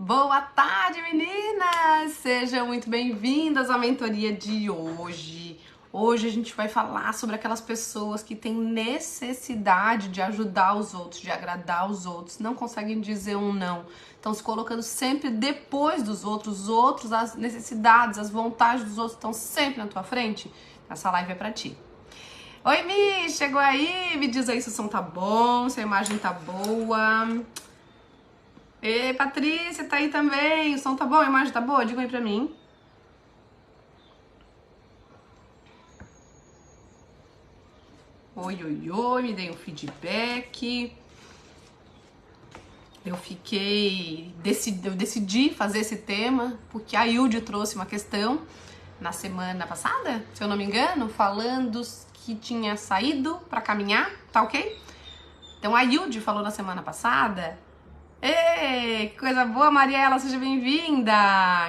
Boa tarde, meninas! Sejam muito bem-vindas à mentoria de hoje. Hoje a gente vai falar sobre aquelas pessoas que têm necessidade de ajudar os outros, de agradar os outros, não conseguem dizer um não, estão se colocando sempre depois dos outros, os outros, as necessidades, as vontades dos outros estão sempre na tua frente. Essa live é pra ti. Oi, Mi! Chegou aí? Me diz aí se o som tá bom, se a imagem tá boa. Ei, Patrícia, tá aí também? O som tá bom? A imagem tá boa? Diga aí pra mim. Oi, oi, oi, me dei um feedback. Eu decidi fazer esse tema porque a Hilde trouxe uma questão na semana passada, se eu não me engano, falando que tinha saído pra caminhar, tá ok? Então a Hilde falou na semana passada. Ei, que coisa boa, Mariela, seja bem-vinda!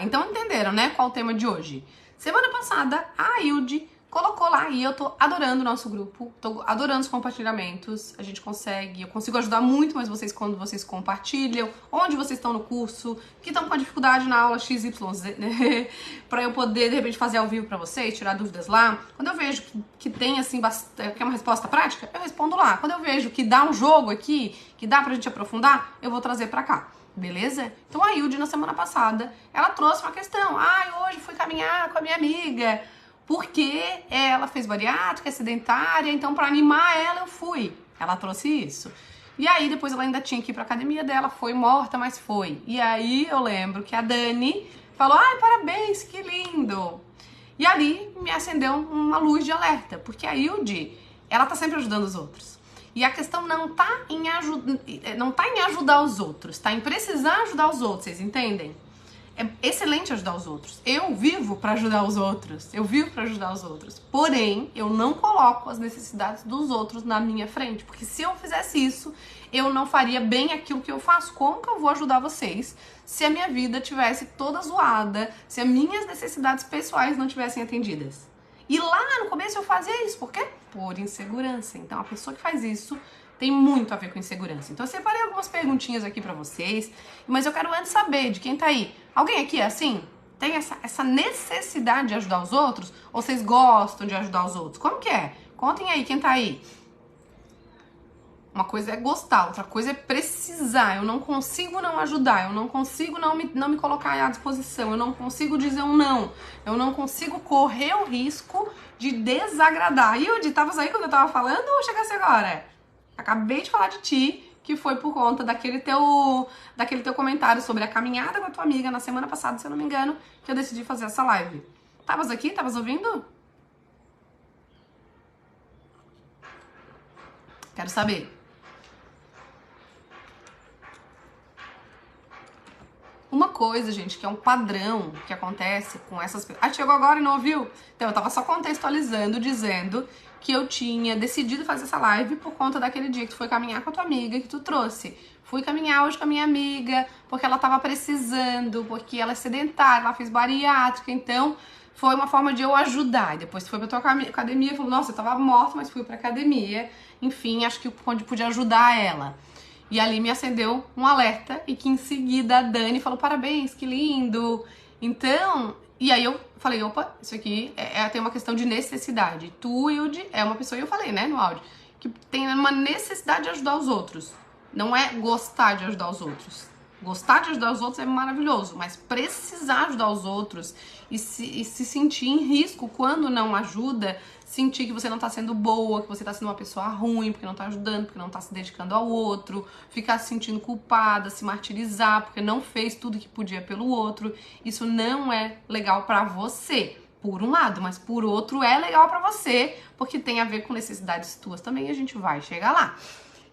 Então entenderam, né, qual o tema de hoje? Semana passada, a Hilde colocou lá e eu tô adorando o nosso grupo, tô adorando os compartilhamentos, eu consigo ajudar muito mais vocês quando vocês compartilham, onde vocês estão no curso, que estão com dificuldade na aula XYZ, né? Pra eu poder, de repente, fazer ao vivo pra vocês, tirar dúvidas lá. Quando eu vejo que tem, assim, que é uma resposta prática, eu respondo lá. Quando eu vejo que dá um jogo aqui, que dá pra gente aprofundar, eu vou trazer pra cá. Beleza? Então a Hilde, na semana passada, ela trouxe uma questão. Hoje fui caminhar com a minha amiga, porque ela fez bariátrica, é sedentária, então pra animar ela eu fui. Ela trouxe isso. E aí depois ela ainda tinha que ir pra academia dela, foi morta, mas foi. E aí eu lembro que a Dani falou, parabéns, que lindo. E ali me acendeu uma luz de alerta, porque a Hilde, ela tá sempre ajudando os outros. E a questão não tá em ajudar os outros, tá em precisar ajudar os outros, vocês entendem? É excelente ajudar os outros. Eu vivo pra ajudar os outros. Porém, eu não coloco as necessidades dos outros na minha frente. Porque se eu fizesse isso, eu não faria bem aquilo que eu faço. Como que eu vou ajudar vocês se a minha vida tivesse toda zoada, se as minhas necessidades pessoais não tivessem atendidas? E lá no começo eu fazia isso. Por quê? Por insegurança. Então, a pessoa que faz isso tem muito a ver com insegurança. Então eu separei algumas perguntinhas aqui pra vocês, mas eu quero antes saber de quem tá aí. Alguém aqui é assim? Tem essa necessidade de ajudar os outros? Ou vocês gostam de ajudar os outros? Como que é? Contem aí, quem tá aí. Uma coisa é gostar, outra coisa é precisar. Eu não consigo não ajudar, eu não consigo não me colocar à disposição, eu não consigo dizer um não, eu não consigo correr o risco de desagradar. Hilde, tavas aí quando eu tava falando ou chegasse agora? Acabei de falar de ti, que foi por conta daquele teu comentário sobre a caminhada com a tua amiga na semana passada, se eu não me engano, que eu decidi fazer essa live. Tavas aqui? Tavas ouvindo? Quero saber. Uma coisa, gente, que é um padrão que acontece com essas pessoas... chegou agora e não ouviu? Então, eu tava só contextualizando, dizendo que eu tinha decidido fazer essa live por conta daquele dia que tu foi caminhar com a tua amiga, que tu trouxe. Fui caminhar hoje com a minha amiga, porque ela tava precisando, porque ela é sedentária, ela fez bariátrica, então foi uma forma de eu ajudar. E depois tu foi pra tua academia e falou, nossa, eu tava morta, mas fui pra academia. Enfim, acho que onde pude ajudar ela. E ali me acendeu um alerta e que em seguida a Dani falou, parabéns, que lindo. Então, e aí eu falei, opa, isso aqui tem uma questão de necessidade. Tu, Hilde, é uma pessoa, e eu falei, né, no áudio, que tem uma necessidade de ajudar os outros. Não é gostar de ajudar os outros. Gostar de ajudar os outros é maravilhoso, mas precisar ajudar os outros e se sentir em risco quando não ajuda, sentir que você não tá sendo boa, que você tá sendo uma pessoa ruim, porque não tá ajudando, porque não tá se dedicando ao outro, ficar se sentindo culpada, se martirizar, porque não fez tudo que podia pelo outro, isso não é legal pra você, por um lado, mas por outro é legal pra você, porque tem a ver com necessidades tuas também e a gente vai chegar lá.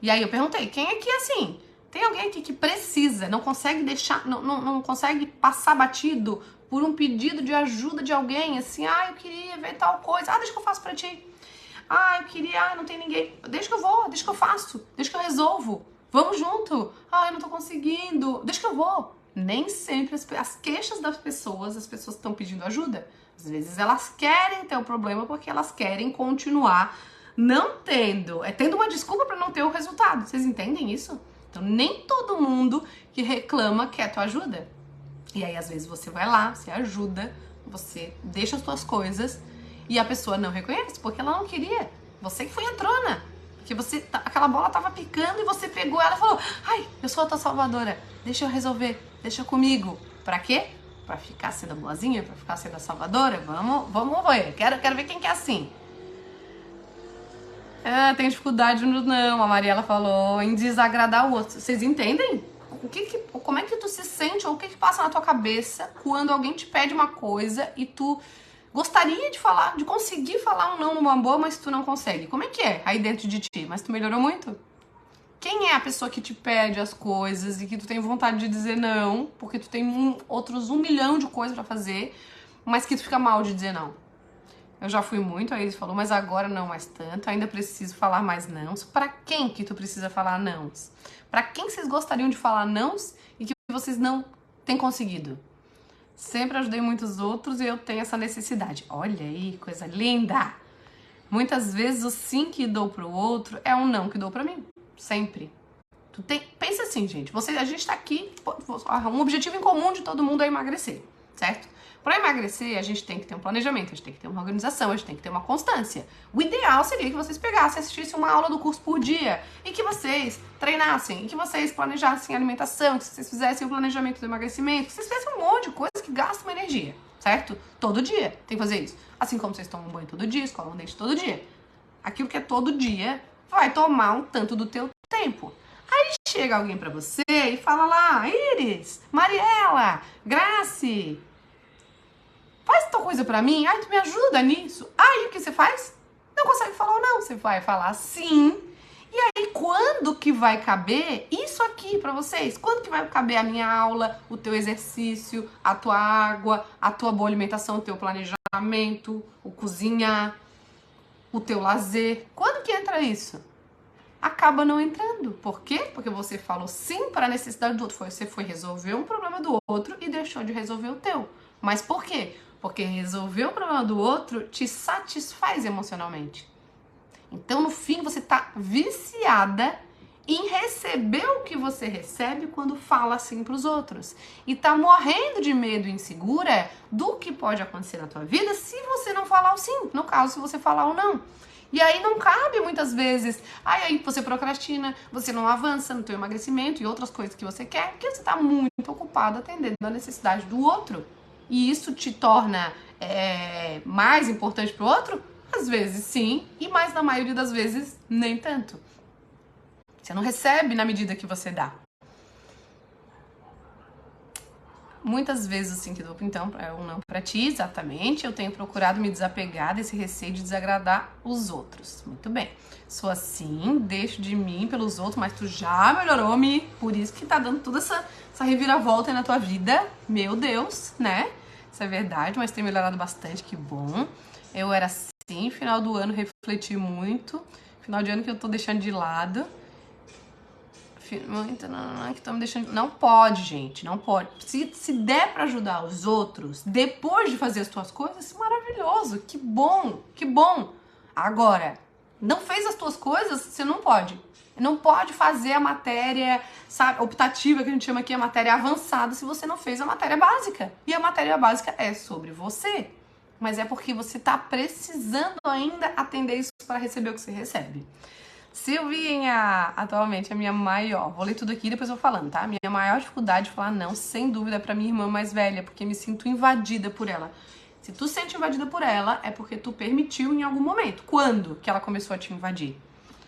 E aí eu perguntei, quem aqui é assim? Tem alguém aqui que precisa, não consegue deixar, não consegue passar batido por um pedido de ajuda de alguém, assim, eu queria ver tal coisa, deixa que eu faço pra ti. Eu queria, não tem ninguém, deixa que eu vou, deixa que eu faço, deixa que eu resolvo, vamos junto. Eu não tô conseguindo, deixa que eu vou. Nem sempre as queixas das pessoas, as pessoas estão pedindo ajuda. Às vezes elas querem ter o problema porque elas querem continuar não tendo, tendo uma desculpa pra não ter o resultado. Vocês entendem isso? Então, nem todo mundo que reclama quer tua ajuda. E aí, às vezes, você vai lá, você ajuda, você deixa as tuas coisas e a pessoa não reconhece, porque ela não queria. Você que foi a trona. Porque aquela bola tava picando e você pegou ela e falou: ai, eu sou a tua salvadora, deixa eu resolver, deixa comigo. Pra quê? Pra ficar sendo a boazinha, pra ficar sendo a salvadora? Vamos ver, quero ver quem que é assim. Ah, tem dificuldade não, a Mariela falou, em desagradar o outro. Vocês entendem? Como é que tu se sente ou o que passa na tua cabeça quando alguém te pede uma coisa e tu gostaria de falar, de conseguir falar um não numa boa, mas tu não consegue? Como é que é aí dentro de ti? Mas tu melhorou muito? Quem é a pessoa que te pede as coisas e que tu tem vontade de dizer não, porque tu tem outros 1 milhão de coisas pra fazer, mas que tu fica mal de dizer não? Eu já fui muito, aí eles falou, mas agora não mais tanto, ainda preciso falar mais nãos. Pra quem que tu precisa falar nãos? Pra quem vocês gostariam de falar nãos e que vocês não têm conseguido? Sempre ajudei muitos outros e eu tenho essa necessidade. Olha aí, coisa linda! Muitas vezes o sim que dou pro outro é um não que dou pra mim. Sempre. Pensa assim, gente, a gente tá aqui, um objetivo em comum de todo mundo é emagrecer, certo? Para emagrecer, a gente tem que ter um planejamento, a gente tem que ter uma organização, a gente tem que ter uma constância. O ideal seria que vocês pegassem, assistissem uma aula do curso por dia e que vocês treinassem, e que vocês planejassem a alimentação, que vocês fizessem o planejamento do emagrecimento, que vocês fizessem um monte de coisa que gasta uma energia, certo? Todo dia tem que fazer isso. Assim como vocês tomam banho todo dia, escovam o dente todo dia. Aquilo que é todo dia vai tomar um tanto do teu tempo. Aí chega alguém pra você e fala lá, Iris, Mariela, Grace, faz tal coisa pra mim, ai, tu me ajuda nisso. Aí o que você faz? Não consegue falar ou não, você vai falar sim. E aí quando que vai caber isso aqui pra vocês? Quando que vai caber a minha aula, o teu exercício, a tua água, a tua boa alimentação, o teu planejamento, o cozinhar, o teu lazer? Quando que entra isso? Acaba não entrando. Por quê? Porque você falou sim para a necessidade do outro. Você foi resolver um problema do outro e deixou de resolver o teu. Mas por quê? Porque resolver o problema do outro te satisfaz emocionalmente. Então, no fim, você tá viciada em receber o que você recebe quando fala assim pros outros. E tá morrendo de medo e insegura do que pode acontecer na tua vida se você não falar o sim. No caso, se você falar o não. E aí não cabe muitas vezes. Aí você procrastina, você não avança no teu emagrecimento e outras coisas que você quer, porque você tá muito ocupado atendendo a necessidade do outro. E isso te torna mais importante pro outro? Às vezes sim, mas na maioria das vezes nem tanto. Você não recebe na medida que você dá. Muitas vezes assim que dou, então, é um não pra ti, exatamente. Eu tenho procurado me desapegar desse receio de desagradar os outros. Muito bem. Sou assim, deixo de mim pelos outros, mas tu já melhorou-me. Por isso que tá dando toda essa reviravolta aí na tua vida. Meu Deus, né? Isso é verdade, mas tem melhorado bastante, que bom. Eu era assim, final do ano refleti muito. Final de ano que eu tô deixando de lado. Que estão me deixando. Não pode, gente, não pode. Se der pra ajudar os outros depois de fazer as tuas coisas, maravilhoso, que bom, que bom. Agora, não fez as tuas coisas, você não pode. Não pode fazer a matéria, sabe, optativa, que a gente chama aqui, a matéria avançada, se você não fez a matéria básica. E a matéria básica é sobre você. Mas é porque você tá precisando ainda atender isso para receber o que você recebe. Silvinha, atualmente a minha maior, vou ler tudo aqui e depois vou falando, tá? Minha maior dificuldade de falar não, sem dúvida, é pra minha irmã mais velha, porque me sinto invadida por ela. Se tu se sente invadida por ela, é porque tu permitiu em algum momento. Quando que ela começou a te invadir?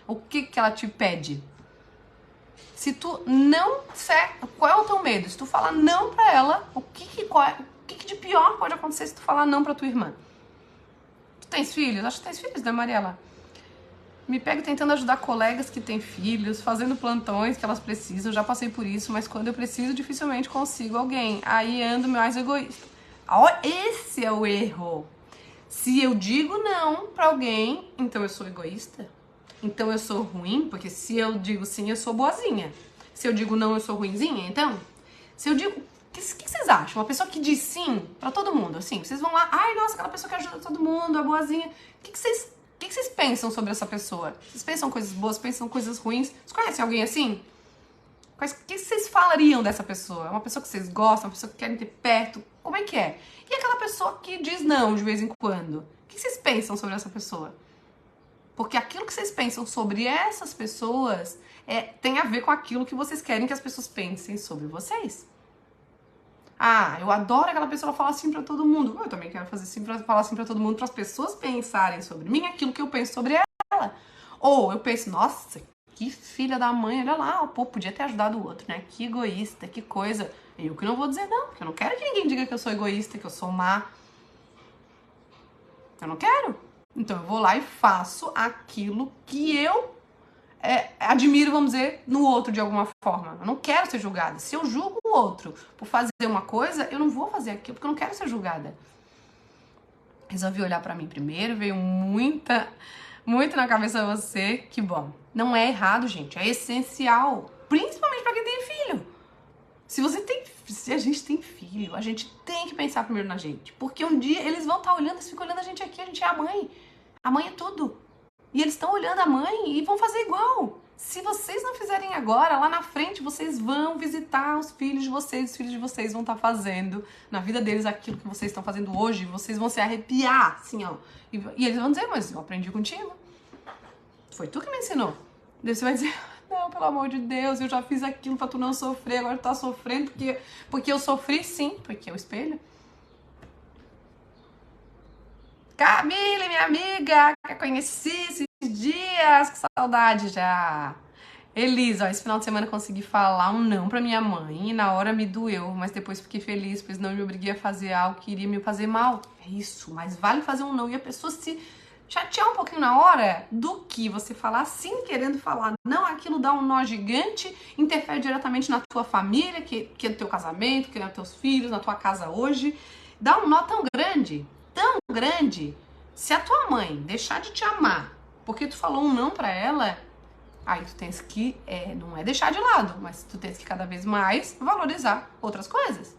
O que ela te pede? Se tu não... Qual é o teu medo? Se tu falar não pra ela, o que de pior pode acontecer se tu falar não pra tua irmã? Tu tens filhos? Acho que tens filhos, né, Mariela? Me pego tentando ajudar colegas que têm filhos, fazendo plantões que elas precisam. Já passei por isso, mas quando eu preciso, dificilmente consigo alguém. Aí ando mais egoísta. Esse é o erro. Se eu digo não pra alguém, então eu sou egoísta? Então eu sou ruim? Porque se eu digo sim, eu sou boazinha. Se eu digo não, eu sou ruinzinha? Então, se eu digo... O que vocês acham? Uma pessoa que diz sim pra todo mundo, assim. Vocês vão lá, ai, nossa, aquela pessoa que ajuda todo mundo, a boazinha. O que vocês pensam sobre essa pessoa? Vocês pensam coisas boas, pensam coisas ruins? Vocês conhecem alguém assim? O que vocês falariam dessa pessoa? É uma pessoa que vocês gostam, uma pessoa que querem ter perto? Como é que é? E aquela pessoa que diz não de vez em quando? O que vocês pensam sobre essa pessoa? Porque aquilo que vocês pensam sobre essas pessoas tem a ver com aquilo que vocês querem que as pessoas pensem sobre vocês. Ah, eu adoro aquela pessoa falar assim pra todo mundo. Eu também quero fazer assim falar assim pra todo mundo, para as pessoas pensarem sobre mim aquilo que eu penso sobre ela. Ou eu penso, nossa, que filha da mãe, olha lá, pô, podia ter ajudado o outro, né? Que egoísta, que coisa. Eu que não vou dizer não, porque eu não quero que ninguém diga que eu sou egoísta, que eu sou má. Eu não quero. Então eu vou lá e faço aquilo que eu admiro, vamos dizer, no outro de alguma forma. Eu não quero ser julgada. Se eu julgo o outro por fazer uma coisa, eu não vou fazer aquilo porque eu não quero ser julgada. Resolvi olhar pra mim primeiro, veio muito na cabeça você, que bom. Não é errado, gente, é essencial, principalmente pra quem tem filho. Se a gente tem filho, a gente tem que pensar primeiro na gente, porque um dia eles vão estar olhando, eles ficam olhando a gente aqui, a gente é a mãe. A mãe é tudo. E eles estão olhando a mãe e vão fazer igual. Se vocês não fizerem agora, lá na frente, vocês vão visitar os filhos de vocês. Os filhos de vocês vão estar fazendo na vida deles aquilo que vocês estão fazendo hoje. Vocês vão se arrepiar, assim, ó. E eles vão dizer, mas eu aprendi contigo. Foi tu que me ensinou. Daí você vai dizer, não, pelo amor de Deus, eu já fiz aquilo pra tu não sofrer. Agora tu tá sofrendo porque eu sofri, sim. Porque é o espelho. Camille, minha amiga, que eu conheci esses dias, que saudade já. Elisa, ó, esse final de semana eu consegui falar um não pra minha mãe e na hora me doeu, mas depois fiquei feliz, pois não me obriguei a fazer algo que iria me fazer mal. É isso, mas vale fazer um não e a pessoa se chatear um pouquinho na hora do que você falar sim querendo falar. Não, aquilo dá um nó gigante, interfere diretamente na tua família, que é no teu casamento, que é nos teus filhos, na tua casa hoje. Dá um nó tão grande, se a tua mãe deixar de te amar porque tu falou um não pra ela, aí tu tens que, não é deixar de lado, mas tu tens que cada vez mais valorizar outras coisas.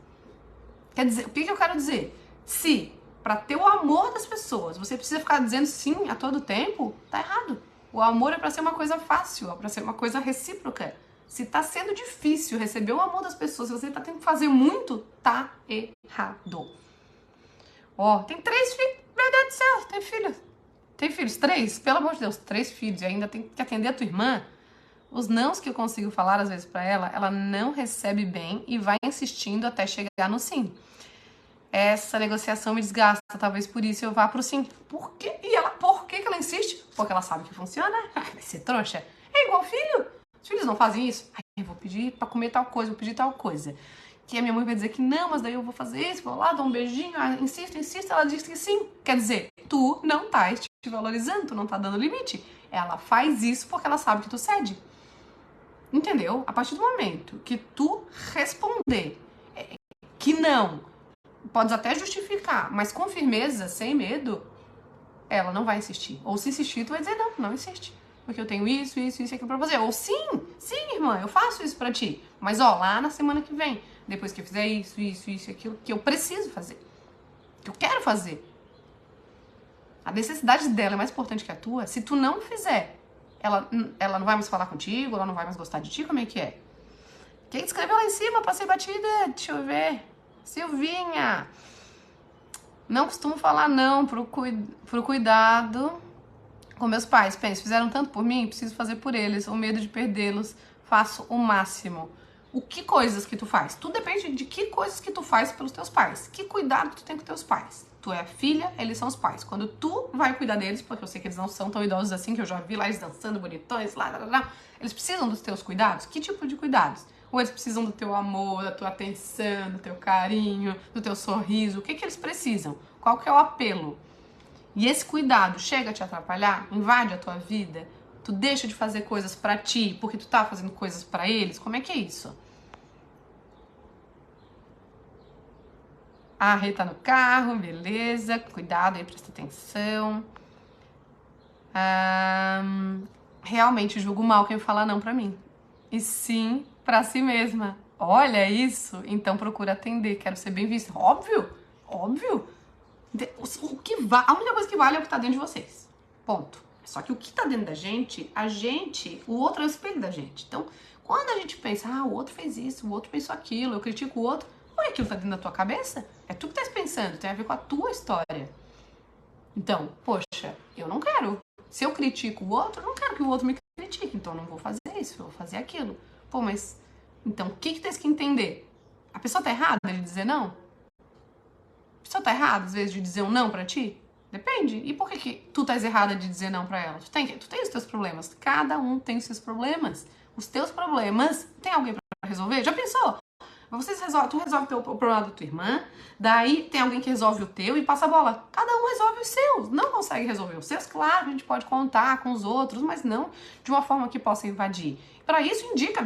Quer dizer, o que eu quero dizer? Se pra ter o amor das pessoas você precisa ficar dizendo sim a todo tempo, tá errado. O amor é pra ser uma coisa fácil, é pra ser uma coisa recíproca. Se tá sendo difícil receber o amor das pessoas, se você tá tendo que fazer muito, tá errado. Ó, tem 3 filhos. Meu Deus do céu, tem filhos. Tem filhos? 3? Pelo amor de Deus, 3 filhos. E ainda tem que atender a tua irmã. Os nãos que eu consigo falar, às vezes, pra ela não recebe bem e vai insistindo até chegar no sim. Essa negociação me desgasta. Talvez por isso eu vá pro sim. Por quê? E ela, por que ela insiste? Porque ela sabe que funciona. Vai ser trouxa. É igual filho. Os filhos não fazem isso. Ai, eu vou pedir pra comer tal coisa, vou pedir tal coisa. Que a minha mãe vai dizer que não, mas daí eu vou fazer isso, vou lá, dou um beijinho, insisto, ela diz que sim. Quer dizer, tu não tá te valorizando, tu não tá dando limite. Ela faz isso porque ela sabe que tu cede. Entendeu? A partir do momento que tu responder que não, podes até justificar, mas com firmeza, sem medo, ela não vai insistir. Ou se insistir, tu vai dizer não insiste. Porque eu tenho isso e aquilo pra fazer. Ou sim, irmã, eu faço isso pra ti. Mas ó, lá na semana que vem, depois que eu fizer isso e aquilo que eu preciso fazer, que eu quero fazer. A necessidade dela é mais importante que a tua. Se tu não fizer, ela não vai mais falar contigo, ela não vai mais gostar de ti, como é que é? Quem escreveu lá em cima? Passei batida, deixa eu ver. Silvinha. Não costumo falar não pro cuidado com meus pais. Penso, fizeram tanto por mim, preciso fazer por eles. O medo de perdê-los, faço o máximo. O que coisas que tu faz? Tudo depende de que coisas que tu faz pelos teus pais. Que cuidado tu tem com teus pais. Tu é a filha, eles são os pais. Quando tu vai cuidar deles, porque eu sei que eles não são tão idosos assim, que eu já vi lá eles dançando bonitões, lá. Eles precisam dos teus cuidados? Que tipo de cuidados? Ou eles precisam do teu amor, da tua atenção, do teu carinho, do teu sorriso? O que eles precisam? Qual que é o apelo? E esse cuidado chega a te atrapalhar? Invade a tua vida? Tu deixa de fazer coisas pra ti porque tu tá fazendo coisas pra eles? Como é que é isso? A Rê tá no carro, beleza. Cuidado aí, presta atenção. Realmente julgo mal quem fala não pra mim. E sim pra si mesma. Olha isso. Então procura atender. Quero ser bem vista. Óbvio. A única coisa que vale é o que tá dentro de vocês. Ponto. Só que o que tá dentro da gente, o outro é o espelho da gente. Então, quando a gente pensa, o outro fez isso, o outro pensou aquilo, eu critico o outro, não é aquilo que tá dentro da tua cabeça? É tu que tá pensando, tem a ver com a tua história. Então, poxa, eu não quero. Se eu critico o outro, eu não quero que o outro me critique, então eu não vou fazer isso, eu vou fazer aquilo. Pô, mas, então, o que tens que entender? A pessoa tá errada de dizer não? A pessoa tá errada, às vezes, de dizer um não pra ti? Depende. E por que tu estás errada de dizer não pra ela? Tu tem os teus problemas. Cada um tem os seus problemas. Os teus problemas, tem alguém pra resolver? Já pensou? Tu resolve o problema da tua irmã, daí tem alguém que resolve o teu e passa a bola. Cada um resolve os seus. Não consegue resolver os seus, claro, a gente pode contar com os outros, mas não de uma forma que possa invadir. Para isso, indica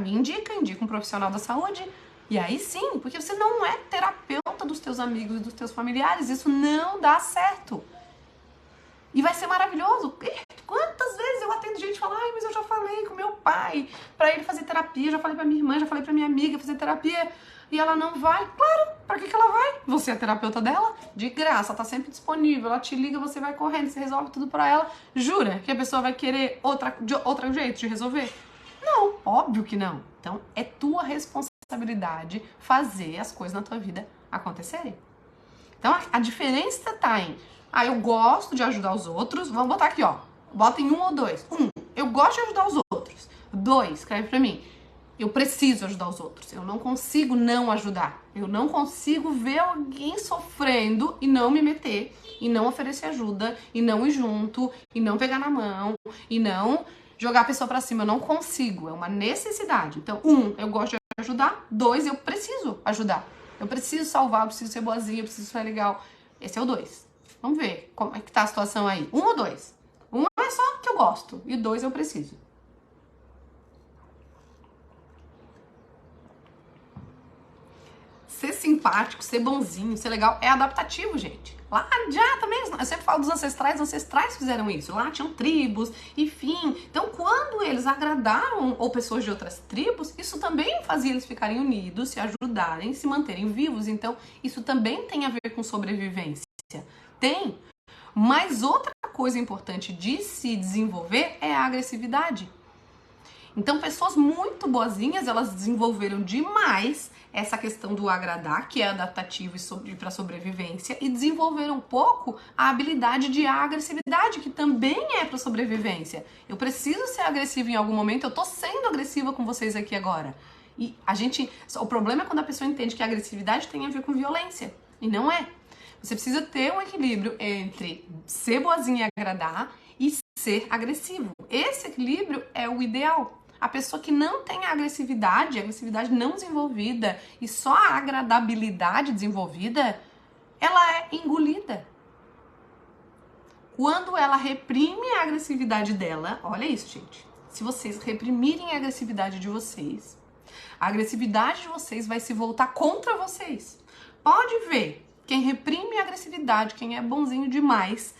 um profissional da saúde. E aí sim, porque você não é terapeuta dos teus amigos e dos teus familiares. Isso não dá certo. E vai ser maravilhoso. Quantas vezes eu atendo gente e falo, mas eu já falei com meu pai pra ele fazer terapia, já falei pra minha irmã, já falei pra minha amiga fazer terapia e ela não vai. Claro, pra que ela vai? Você é a terapeuta dela? De graça, tá sempre disponível, ela te liga, você vai correndo, você resolve tudo pra ela. Jura que a pessoa vai querer outro jeito de resolver? Não, óbvio que não. Então, é tua responsabilidade fazer as coisas na tua vida acontecerem. Então, a diferença tá em eu gosto de ajudar os outros. Vamos botar aqui, ó. Bota em 1 ou 2. 1, eu gosto de ajudar os outros. 2, escreve pra mim. Eu preciso ajudar os outros. Eu não consigo não ajudar. Eu não consigo ver alguém sofrendo e não me meter, e não oferecer ajuda, e não ir junto, e não pegar na mão, e não jogar a pessoa pra cima. Eu não consigo. É uma necessidade. Então, 1, eu gosto de ajudar. 2, eu preciso ajudar. Eu preciso salvar, eu preciso ser boazinha, eu preciso ser legal. Esse é o 2. Vamos ver como é que tá a situação aí. 1 ou 2? 1 é só que eu gosto e 2 eu preciso. Ser simpático, ser bonzinho, ser legal é adaptativo, gente. Lá já também, eu sempre falo dos ancestrais, os ancestrais fizeram isso. Lá tinham tribos, enfim. Então, quando eles agradaram ou pessoas de outras tribos, isso também fazia eles ficarem unidos, se ajudarem, se manterem vivos. Então, isso também tem a ver com sobrevivência. Tem, mas outra coisa importante de se desenvolver é a agressividade. Então, pessoas muito boazinhas, elas desenvolveram demais essa questão do agradar, que é adaptativo e para sobrevivência, e desenvolveram um pouco a habilidade de agressividade, que também é para sobrevivência. Eu preciso ser agressiva em algum momento, eu tô sendo agressiva com vocês aqui agora. E o problema é quando a pessoa entende que a agressividade tem a ver com violência, e não é. Você precisa ter um equilíbrio entre ser boazinha e agradar e ser agressivo. Esse equilíbrio é o ideal. A pessoa que não tem a agressividade não desenvolvida e só a agradabilidade desenvolvida, ela é engolida. Quando ela reprime a agressividade dela, olha isso, gente. Se vocês reprimirem a agressividade de vocês, a agressividade de vocês vai se voltar contra vocês. Pode ver. Quem reprime a agressividade, quem é bonzinho demais,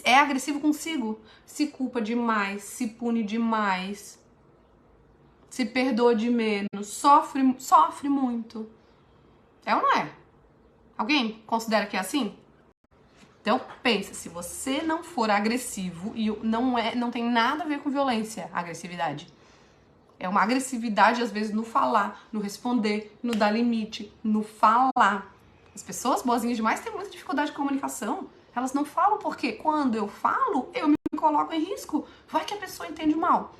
é agressivo consigo. Se culpa demais, se pune demais, se perdoa de menos, sofre muito. É ou não é? Alguém considera que é assim? Então, pensa, se você não for agressivo, e não tem nada a ver com violência, a agressividade. É uma agressividade, às vezes, no falar, no responder, no dar limite, no falar. As pessoas boazinhas demais têm muita dificuldade de comunicação. Elas não falam porque quando eu falo, eu me coloco em risco. Vai que a pessoa entende mal.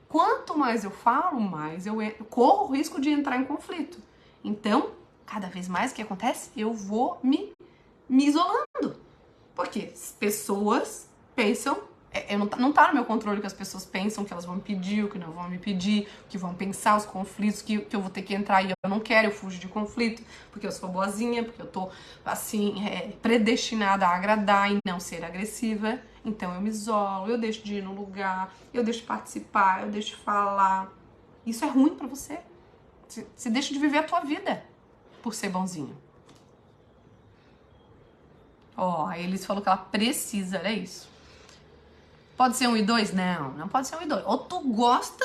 Quanto mais eu falo, mais eu corro o risco de entrar em conflito. Então, cada vez mais o que acontece? Eu vou me isolando. Porque pessoas pensam... não tá no meu controle o que as pessoas pensam, que elas vão me pedir, o que não vão me pedir, o que vão pensar, os conflitos que eu vou ter que entrar e eu não quero, eu fujo de conflito, porque eu sou boazinha, porque eu tô, assim, predestinada a agradar e não ser agressiva. Então eu me isolo, eu deixo de ir no lugar, eu deixo de participar, eu deixo de falar. Isso é ruim pra você. Você deixa de viver a tua vida por ser bonzinho. A Elis falou que ela precisa, olha isso. Pode ser 1 e 2? Não pode ser 1 e 2. Ou tu gosta,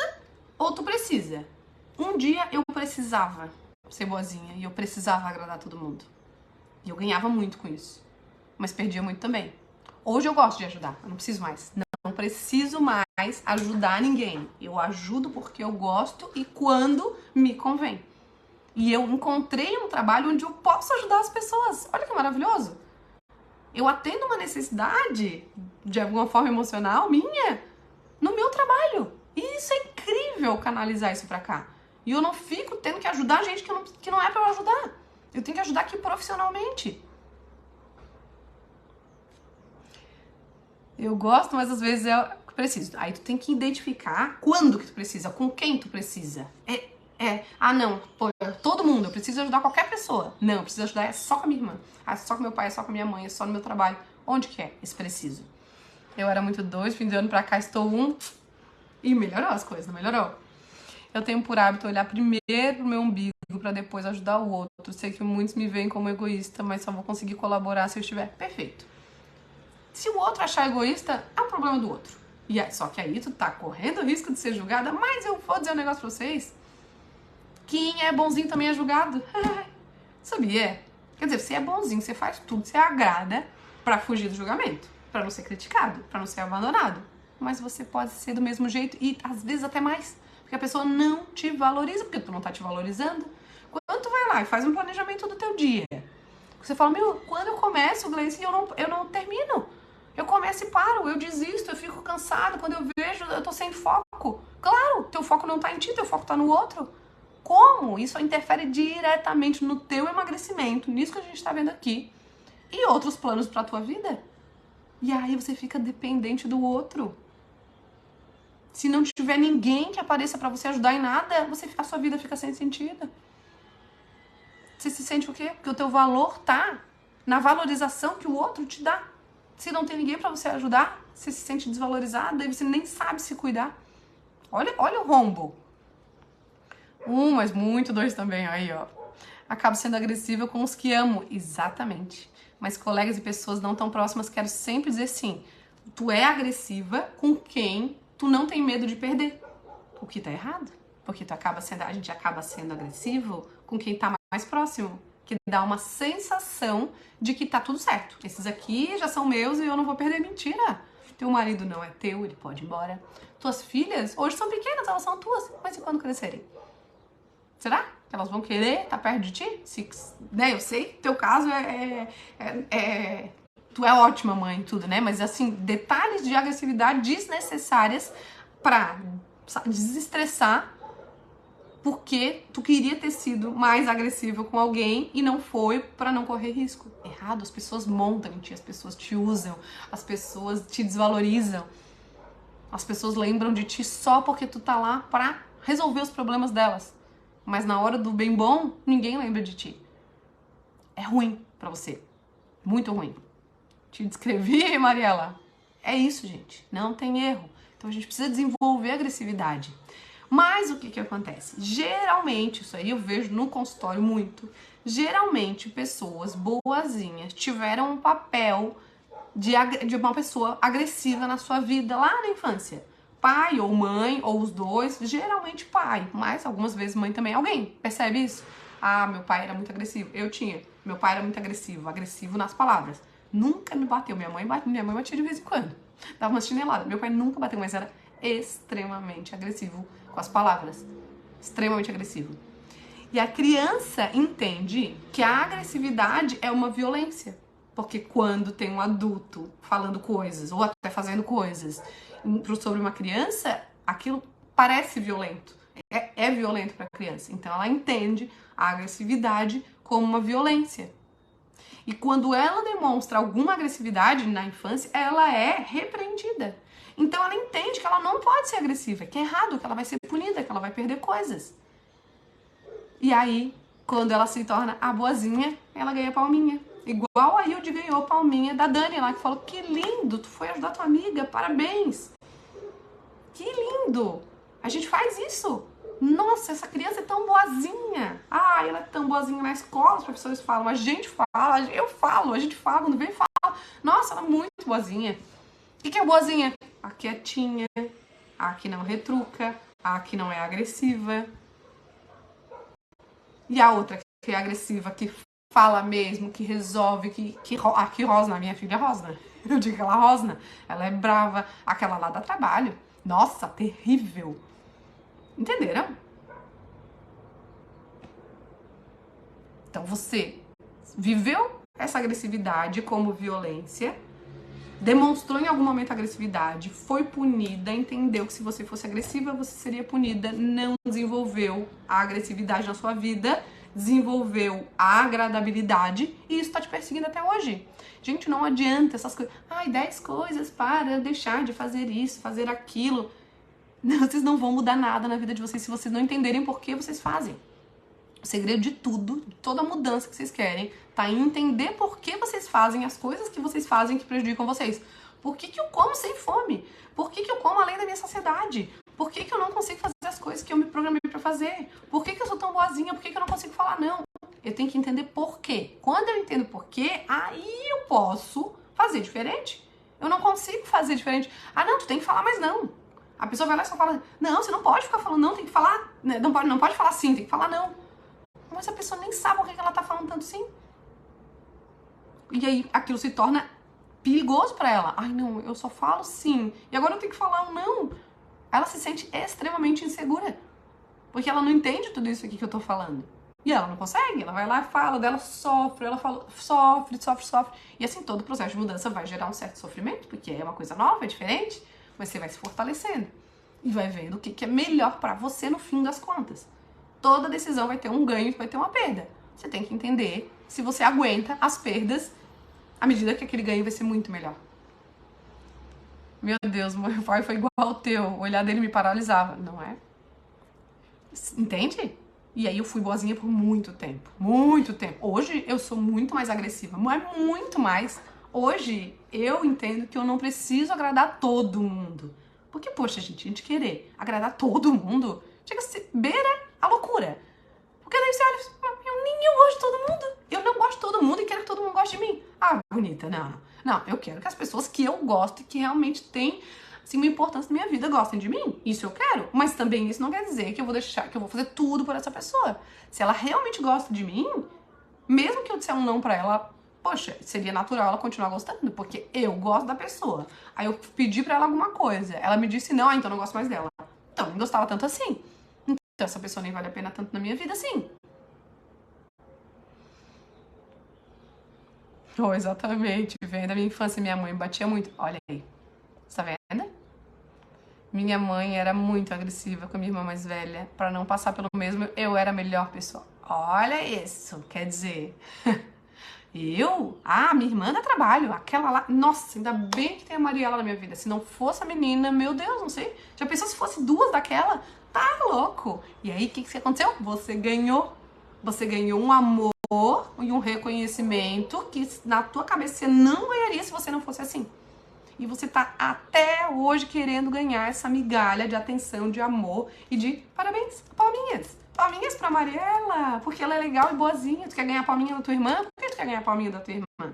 ou tu precisa. Um dia eu precisava ser boazinha e eu precisava agradar todo mundo. E eu ganhava muito com isso. Mas perdia muito também. Hoje eu gosto de ajudar, eu não preciso mais. não preciso mais ajudar ninguém. Eu ajudo porque eu gosto e quando me convém. E eu encontrei um trabalho onde eu posso ajudar as pessoas. Olha que maravilhoso. Eu atendo uma necessidade, de alguma forma emocional, minha, no meu trabalho. E isso é incrível, canalizar isso pra cá. E eu não fico tendo que ajudar gente que não é pra eu ajudar. Eu tenho que ajudar aqui profissionalmente. Eu gosto, mas às vezes eu preciso. Aí tu tem que identificar quando que tu precisa, com quem tu precisa. Não, pô, todo mundo, eu preciso ajudar qualquer pessoa. Não, eu preciso ajudar é só com a minha irmã. É só com meu pai, é só com a minha mãe, é só no meu trabalho. Onde que é esse preciso? Eu era muito doido, fim de ano pra cá estou e melhorou as coisas, não melhorou? Eu tenho por hábito olhar primeiro pro meu umbigo pra depois ajudar o outro. Sei que muitos me veem como egoísta, mas só vou conseguir colaborar se eu estiver perfeito. Se o outro achar egoísta, é um problema do outro. Só que aí tu tá correndo o risco de ser julgada, mas eu vou dizer um negócio pra vocês. Quem é bonzinho também é julgado. Sabia? Quer dizer, você é bonzinho, você faz tudo, você agrada pra fugir do julgamento, pra não ser criticado, pra não ser abandonado. Mas você pode ser do mesmo jeito e às vezes até mais, porque a pessoa não te valoriza, porque tu não tá te valorizando. Quando tu vai lá e faz um planejamento do teu dia, você fala, quando eu começo, Gleice, eu não termino. Eu começo e paro, eu desisto, eu fico cansado, quando eu vejo, eu tô sem foco. Claro, teu foco não tá em ti, teu foco tá no outro. Como? Isso interfere diretamente no teu emagrecimento, nisso que a gente tá vendo aqui, e outros planos pra tua vida. E aí você fica dependente do outro. Se não tiver ninguém que apareça pra você ajudar em nada, a sua vida fica sem sentido. Você se sente o quê? Porque o teu valor tá na valorização que o outro te dá. Se não tem ninguém pra você ajudar, você se sente desvalorizada e você nem sabe se cuidar. Olha o rombo. Mas muito dois também, aí, ó. Acabo sendo agressiva com os que amo. Exatamente. Mas colegas e pessoas não tão próximas, quero sempre dizer sim. Tu é agressiva com quem tu não tem medo de perder. O que tá errado. Porque a gente acaba sendo agressivo com quem tá mais próximo. Que dá uma sensação de que tá tudo certo. Esses aqui já são meus e eu não vou perder. Mentira. Teu marido não é teu, ele pode ir embora. Tuas filhas, hoje são pequenas, elas são tuas. Mas e quando crescerem? Será que elas vão querer estar perto de ti? Né, eu sei que teu caso tu é ótima mãe e tudo, né? Mas assim, detalhes de agressividade desnecessárias pra desestressar porque tu queria ter sido mais agressiva com alguém e não foi pra não correr risco. Errado, as pessoas montam em ti, as pessoas te usam, as pessoas te desvalorizam. As pessoas lembram de ti só porque tu tá lá pra resolver os problemas delas. Mas na hora do bem bom, ninguém lembra de ti. É ruim pra você. Muito ruim. Te descrevi, Mariela? É isso, gente. Não tem erro. Então a gente precisa desenvolver agressividade. Mas o que acontece? Geralmente, isso aí eu vejo no consultório muito, geralmente pessoas boazinhas tiveram um papel de uma pessoa agressiva na sua vida lá na infância. Pai ou mãe, ou os dois, geralmente pai, mas algumas vezes mãe também. Alguém percebe isso? Ah, meu pai era muito agressivo. Meu pai era muito agressivo nas palavras. Nunca me bateu. Minha mãe batia de vez em quando. Dava uma chinelada. Meu pai nunca bateu, mas era extremamente agressivo com as palavras. Extremamente agressivo. E a criança entende que a agressividade é uma violência. Porque quando tem um adulto falando coisas, ou até fazendo coisas sobre uma criança, aquilo parece violento. É violento para a criança. Então ela entende a agressividade como uma violência. E quando ela demonstra alguma agressividade na infância, ela é repreendida. Então ela entende que ela não pode ser agressiva, que é errado, que ela vai ser punida, que ela vai perder coisas. E aí, quando ela se torna a boazinha, ela ganha palminha. Igual a Hilde ganhou palminha da Dani lá, que falou, que lindo, tu foi ajudar tua amiga, parabéns. Que lindo. A gente faz isso. Nossa, essa criança é tão boazinha. Ah, ela é tão boazinha na escola, os professores falam, a gente fala, eu falo, a gente fala, quando vem fala. Nossa, ela é muito boazinha. O que é boazinha? A quietinha, a que não retruca, a que não é agressiva. E a outra que é agressiva, que fala mesmo, que resolve, que rosna, a minha filha rosna. Eu digo que ela rosna, ela é brava, aquela lá dá trabalho. Nossa, terrível. Entenderam? Então você viveu essa agressividade como violência, demonstrou em algum momento agressividade, foi punida, entendeu que se você fosse agressiva você seria punida, não desenvolveu a agressividade na sua vida, desenvolveu a agradabilidade e isso tá te perseguindo até hoje. Gente, não adianta essas coisas. 10 coisas para deixar de fazer isso, fazer aquilo. Não, vocês não vão mudar nada na vida de vocês se vocês não entenderem por que vocês fazem. O segredo de tudo, de toda mudança que vocês querem, tá em entender por que vocês fazem as coisas que vocês fazem que prejudicam vocês. Por que eu como sem fome? Por que eu como além da minha saciedade? Por que eu não consigo fazer as coisas que eu me programei pra fazer? Por que eu sou tão boazinha? Por que eu não consigo falar não? Eu tenho que entender por quê. Quando eu entendo por quê, aí eu posso fazer diferente. Eu não consigo fazer diferente. Não, tu tem que falar, mas não. A pessoa vai lá e só fala, não, você não pode ficar falando não, tem que falar, não pode falar sim, tem que falar não. Mas a pessoa nem sabe por que ela tá falando tanto sim. E aí aquilo se torna perigoso pra ela. Não, eu só falo sim. E agora eu tenho que falar um não. Ela se sente extremamente insegura. Porque ela não entende tudo isso aqui que eu tô falando. E ela não consegue. Ela vai lá e fala dela, sofre. Ela fala, sofre. E assim todo o processo de mudança vai gerar um certo sofrimento. Porque é uma coisa nova, é diferente. Mas você vai se fortalecendo. E vai vendo o que é melhor pra você no fim das contas. Toda decisão vai ter um ganho e vai ter uma perda. Você tem que entender se você aguenta as perdas à medida que aquele ganho vai ser muito melhor. Meu Deus, meu pai foi igual ao teu. O olhar dele me paralisava. Não é? Entende? E aí eu fui boazinha por muito tempo. Muito tempo. Hoje eu sou muito mais agressiva. Mas muito mais. Hoje eu entendo que eu não preciso agradar todo mundo. Porque, poxa, gente, a gente querer agradar todo mundo chega a ser beira a loucura. Porque daí você olha e fala, eu gosto de todo mundo. Eu não gosto de todo mundo e quero que todo mundo goste de mim. Bonita, não. Eu quero que as pessoas que eu gosto e que realmente têm assim, uma importância na minha vida gostem de mim. Isso eu quero. Mas também isso não quer dizer que eu vou fazer tudo por essa pessoa. Se ela realmente gosta de mim, mesmo que eu disser um não pra ela, poxa, seria natural ela continuar gostando, porque eu gosto da pessoa. Aí eu pedi pra ela alguma coisa, ela me disse não, então eu não gosto mais dela. Então, nem gostava tanto assim. Então, essa pessoa nem vale a pena tanto na minha vida assim. Exatamente. Vem da minha infância, minha mãe batia muito. Olha aí. Tá vendo? Minha mãe era muito agressiva com a minha irmã mais velha. Pra não passar pelo mesmo, eu era a melhor pessoa. Olha isso. Quer dizer... minha irmã dá trabalho. Aquela lá... Nossa, ainda bem que tem a Mariela na minha vida. Se não fosse a menina, meu Deus, não sei. Já pensou se fosse duas daquela? Tá louco. E aí, o que aconteceu? Você ganhou um amor e um reconhecimento que na tua cabeça você não ganharia se você não fosse assim. E você tá até hoje querendo ganhar essa migalha de atenção, de amor e de parabéns, palminhas. Palminhas pra Mariela, porque ela é legal e boazinha. Tu quer ganhar palminha da tua irmã? Por que tu quer ganhar palminha da tua irmã?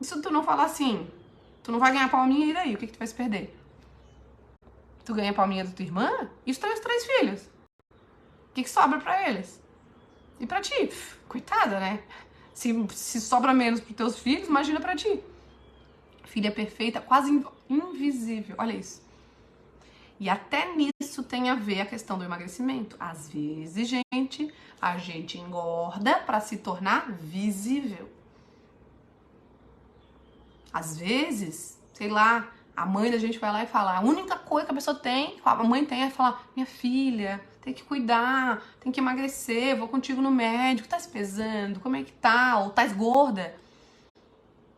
E se tu não falar assim, tu não vai ganhar palminha, e daí? O que tu vai se perder? Tu ganha palminha da tua irmã? E os teus 3 filhos? O que sobra pra eles? E pra ti? Coitada, né? Se sobra menos pros teus filhos, imagina pra ti. Filha perfeita, quase invisível. Olha isso. E até nisso tem a ver a questão do emagrecimento. Às vezes, gente, a gente engorda pra se tornar visível. Às vezes, sei lá, a mãe da gente vai lá e fala, a única coisa que a pessoa tem, a mãe tem é falar, minha filha, tem que cuidar, tem que emagrecer, vou contigo no médico, tá se pesando, como é que tá? Ou tá gorda?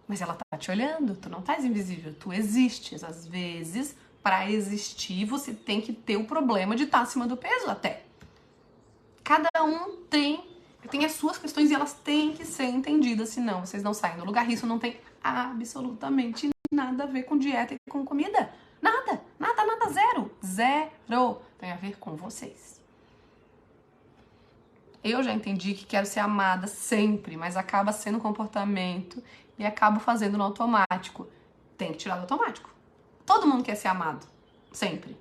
Mas ela tá te olhando, tu não tá invisível, tu existes. Às vezes, para existir, você tem que ter o problema de estar acima do peso até. Cada um tem as suas questões e elas têm que ser entendidas, senão vocês não saem do lugar. Isso não tem absolutamente nada a ver com dieta e com comida. Nada, zero. Zero. Tem a ver com vocês. Eu já entendi que quero ser amada sempre, mas acaba sendo um comportamento e acabo fazendo no automático. Tem que tirar do automático. Todo mundo quer ser amado, sempre.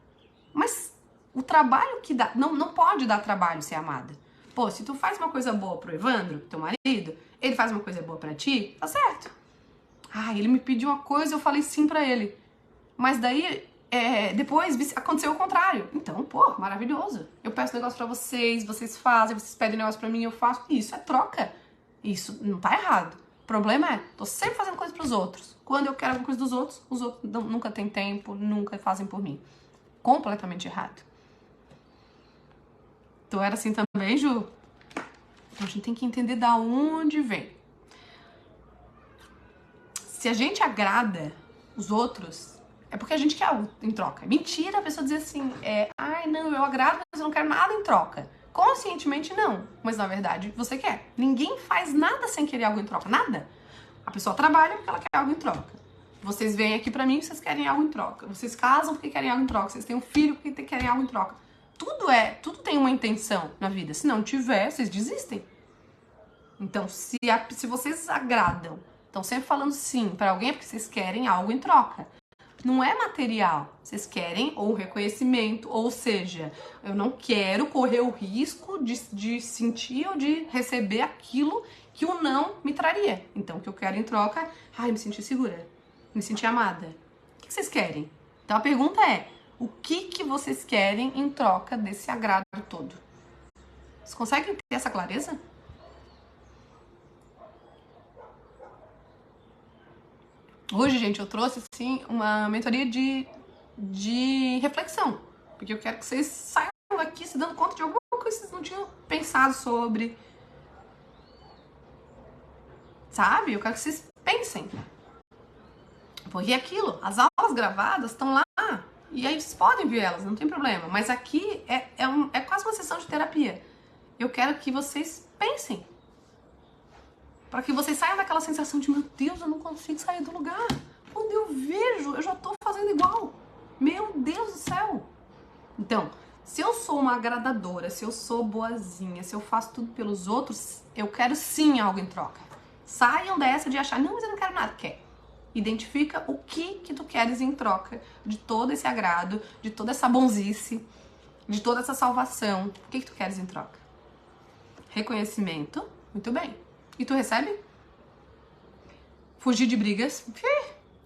Mas o trabalho que dá... Não pode dar trabalho ser amada. Pô, se tu faz uma coisa boa pro Evandro, teu marido, ele faz uma coisa boa pra ti, tá certo. Ah, ele me pediu uma coisa, eu falei sim pra ele. Mas daí, depois aconteceu o contrário. Então, pô, maravilhoso. Eu peço negócio pra vocês, vocês fazem, vocês pedem negócio pra mim, eu faço. Isso é troca. Isso não tá errado. O problema é, tô sempre fazendo coisa pros outros. Quando eu quero alguma coisa dos outros nunca têm tempo, nunca fazem por mim. Completamente errado. Tu era assim também, Ju? Então a gente tem que entender da onde vem. Se a gente agrada os outros, é porque a gente quer algo em troca. Mentira a pessoa dizer assim, ai não, eu agrado, mas eu não quero nada em troca. Conscientemente não, mas na verdade você quer. Ninguém faz nada sem querer algo em troca, nada. A pessoa trabalha porque ela quer algo em troca. Vocês vêm aqui pra mim e vocês querem algo em troca. Vocês casam porque querem algo em troca. Vocês têm um filho porque querem algo em troca. Tudo tem uma intenção na vida. Se não tiver, vocês desistem. Então, se vocês agradam, estão sempre falando sim pra alguém porque vocês querem algo em troca. Não é material. Vocês querem ou reconhecimento, ou seja, eu não quero correr o risco de sentir ou de receber aquilo que o não me traria. Então, o que eu quero em troca, me sentir segura, me sentir amada. O que vocês querem? Então, a pergunta é, o que vocês querem em troca desse agrado todo? Vocês conseguem ter essa clareza? Hoje, gente, eu trouxe, assim, uma mentoria de reflexão. Porque eu quero que vocês saiam daqui se dando conta de alguma coisa que vocês não tinham pensado sobre. Sabe? Eu quero que vocês pensem. Porque aquilo, as aulas gravadas estão lá. E aí vocês podem ver elas, não tem problema. Mas aqui é quase uma sessão de terapia. Eu quero que vocês pensem. Para que vocês saiam daquela sensação de, meu Deus, eu não consigo sair do lugar. Quando eu vejo, eu já tô fazendo igual. Meu Deus do céu. Então, se eu sou uma agradadora, se eu sou boazinha, se eu faço tudo pelos outros, eu quero sim algo em troca. Saiam dessa de achar, não, mas eu não quero nada. Quer. Identifica o que tu queres em troca de todo esse agrado, de toda essa bonzice, de toda essa salvação. O que tu queres em troca? Reconhecimento. Muito bem. E tu recebe? Fugir de brigas?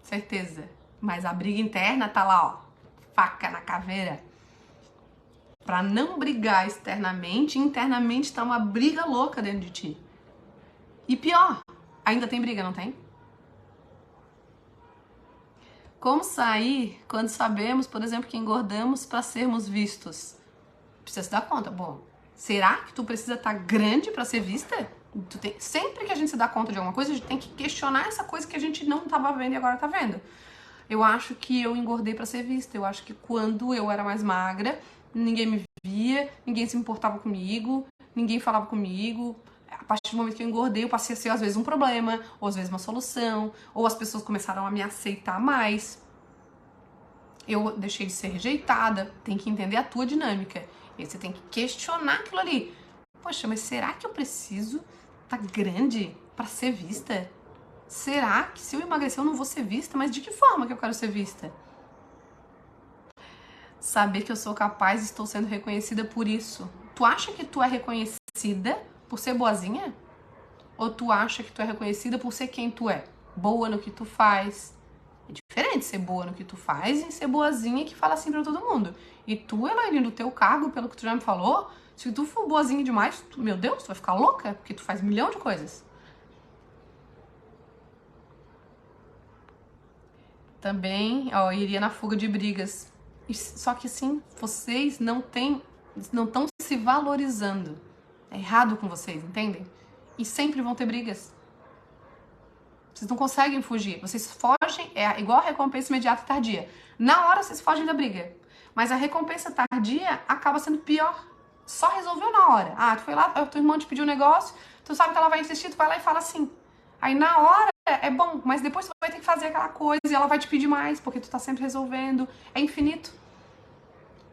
Certeza. Mas a briga interna tá lá, ó. Faca na caveira. Pra não brigar externamente, internamente tá uma briga louca dentro de ti. E pior, ainda tem briga, não tem? Como sair quando sabemos, por exemplo, que engordamos para sermos vistos? Precisa se dar conta. Bom, será que tu precisa estar grande para ser vista? Sempre que a gente se dá conta de alguma coisa, a gente tem que questionar essa coisa que a gente não estava vendo e agora tá vendo. Eu acho que eu engordei para ser vista. Eu acho que quando eu era mais magra, ninguém me via, ninguém se importava comigo, ninguém falava comigo. A partir do momento que eu engordei, eu passei a ser, às vezes, um problema, ou às vezes uma solução, ou as pessoas começaram a me aceitar mais. Eu deixei de ser rejeitada. Tem que entender a tua dinâmica. E aí você tem que questionar aquilo ali. Poxa, mas será que eu preciso estar grande para ser vista? Será que se eu emagrecer eu não vou ser vista? Mas de que forma que eu quero ser vista? Saber que eu sou capaz e estou sendo reconhecida por isso. Tu acha que tu é reconhecida por ser boazinha? Ou tu acha que tu é reconhecida por ser quem tu é? Boa no que tu faz. É diferente ser boa no que tu faz e ser boazinha que fala assim pra todo mundo. E tu, Elaine, no teu cargo, pelo que tu já me falou, se tu for boazinha demais, meu Deus, tu vai ficar louca, porque tu faz 1 milhão de coisas. Também, iria na fuga de brigas. Só que assim, vocês não estão se valorizando. É errado com vocês, entendem? E sempre vão ter brigas. Vocês não conseguem fugir. Vocês fogem, é igual a recompensa imediata e tardia. Na hora vocês fogem da briga. Mas a recompensa tardia acaba sendo pior. Só resolveu na hora. Tu foi lá, tua irmã te pediu um negócio, tu sabe que ela vai insistir, tu vai lá e fala assim. Aí na hora é bom, mas depois tu vai ter que fazer aquela coisa e ela vai te pedir mais, porque tu tá sempre resolvendo. É infinito.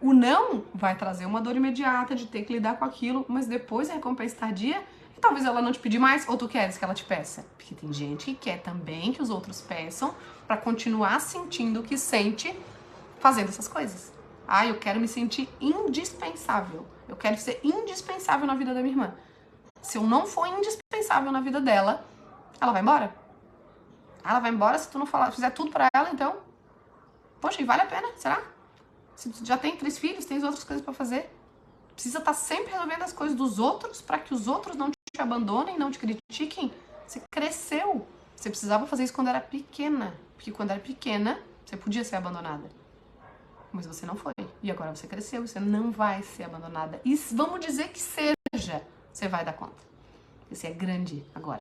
O não vai trazer uma dor imediata de ter que lidar com aquilo, mas depois a recompensa tardia, e talvez ela não te pedir mais, ou tu queres que ela te peça. Porque tem gente que quer também que os outros peçam pra continuar sentindo o que sente fazendo essas coisas. Eu quero me sentir indispensável. Eu quero ser indispensável na vida da minha irmã. Se eu não for indispensável na vida dela, ela vai embora. Ela vai embora se tu não fizer tudo pra ela, então. Poxa, e vale a pena? Será? Se tu já tem 3 filhos, tem outras coisas pra fazer. Precisa estar sempre resolvendo as coisas dos outros pra que os outros não te abandonem, não te critiquem. Você cresceu. Você precisava fazer isso quando era pequena. Porque quando era pequena, você podia ser abandonada. Mas você não foi. E agora você cresceu e você não vai ser abandonada. E vamos dizer que seja, você vai dar conta. Você é grande agora.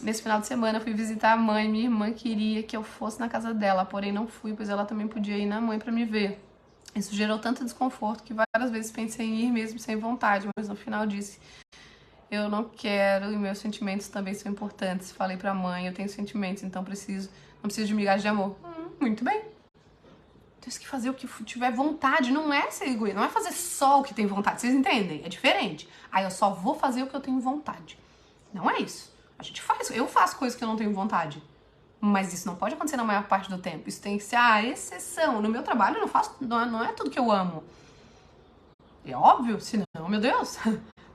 Nesse final de semana eu fui visitar a mãe. Minha irmã queria que eu fosse na casa dela, porém não fui, pois ela também podia ir na mãe pra me ver. Isso gerou tanto desconforto que várias vezes pensei em ir mesmo sem vontade, mas no final disse: eu não quero e meus sentimentos também são importantes. Falei pra mãe, eu tenho sentimentos, então não preciso de migalhas de amor. Muito bem. Tens que fazer o que tiver vontade, não é ser egoísta, não é fazer só o que tem vontade, vocês entendem? É diferente. Aí eu só vou fazer o que eu tenho vontade. Não é isso. A gente faz, eu faço coisas que eu não tenho vontade. Mas isso não pode acontecer na maior parte do tempo. Isso tem que ser a exceção. No meu trabalho eu não faço, não é tudo que eu amo. É óbvio, senão, meu Deus,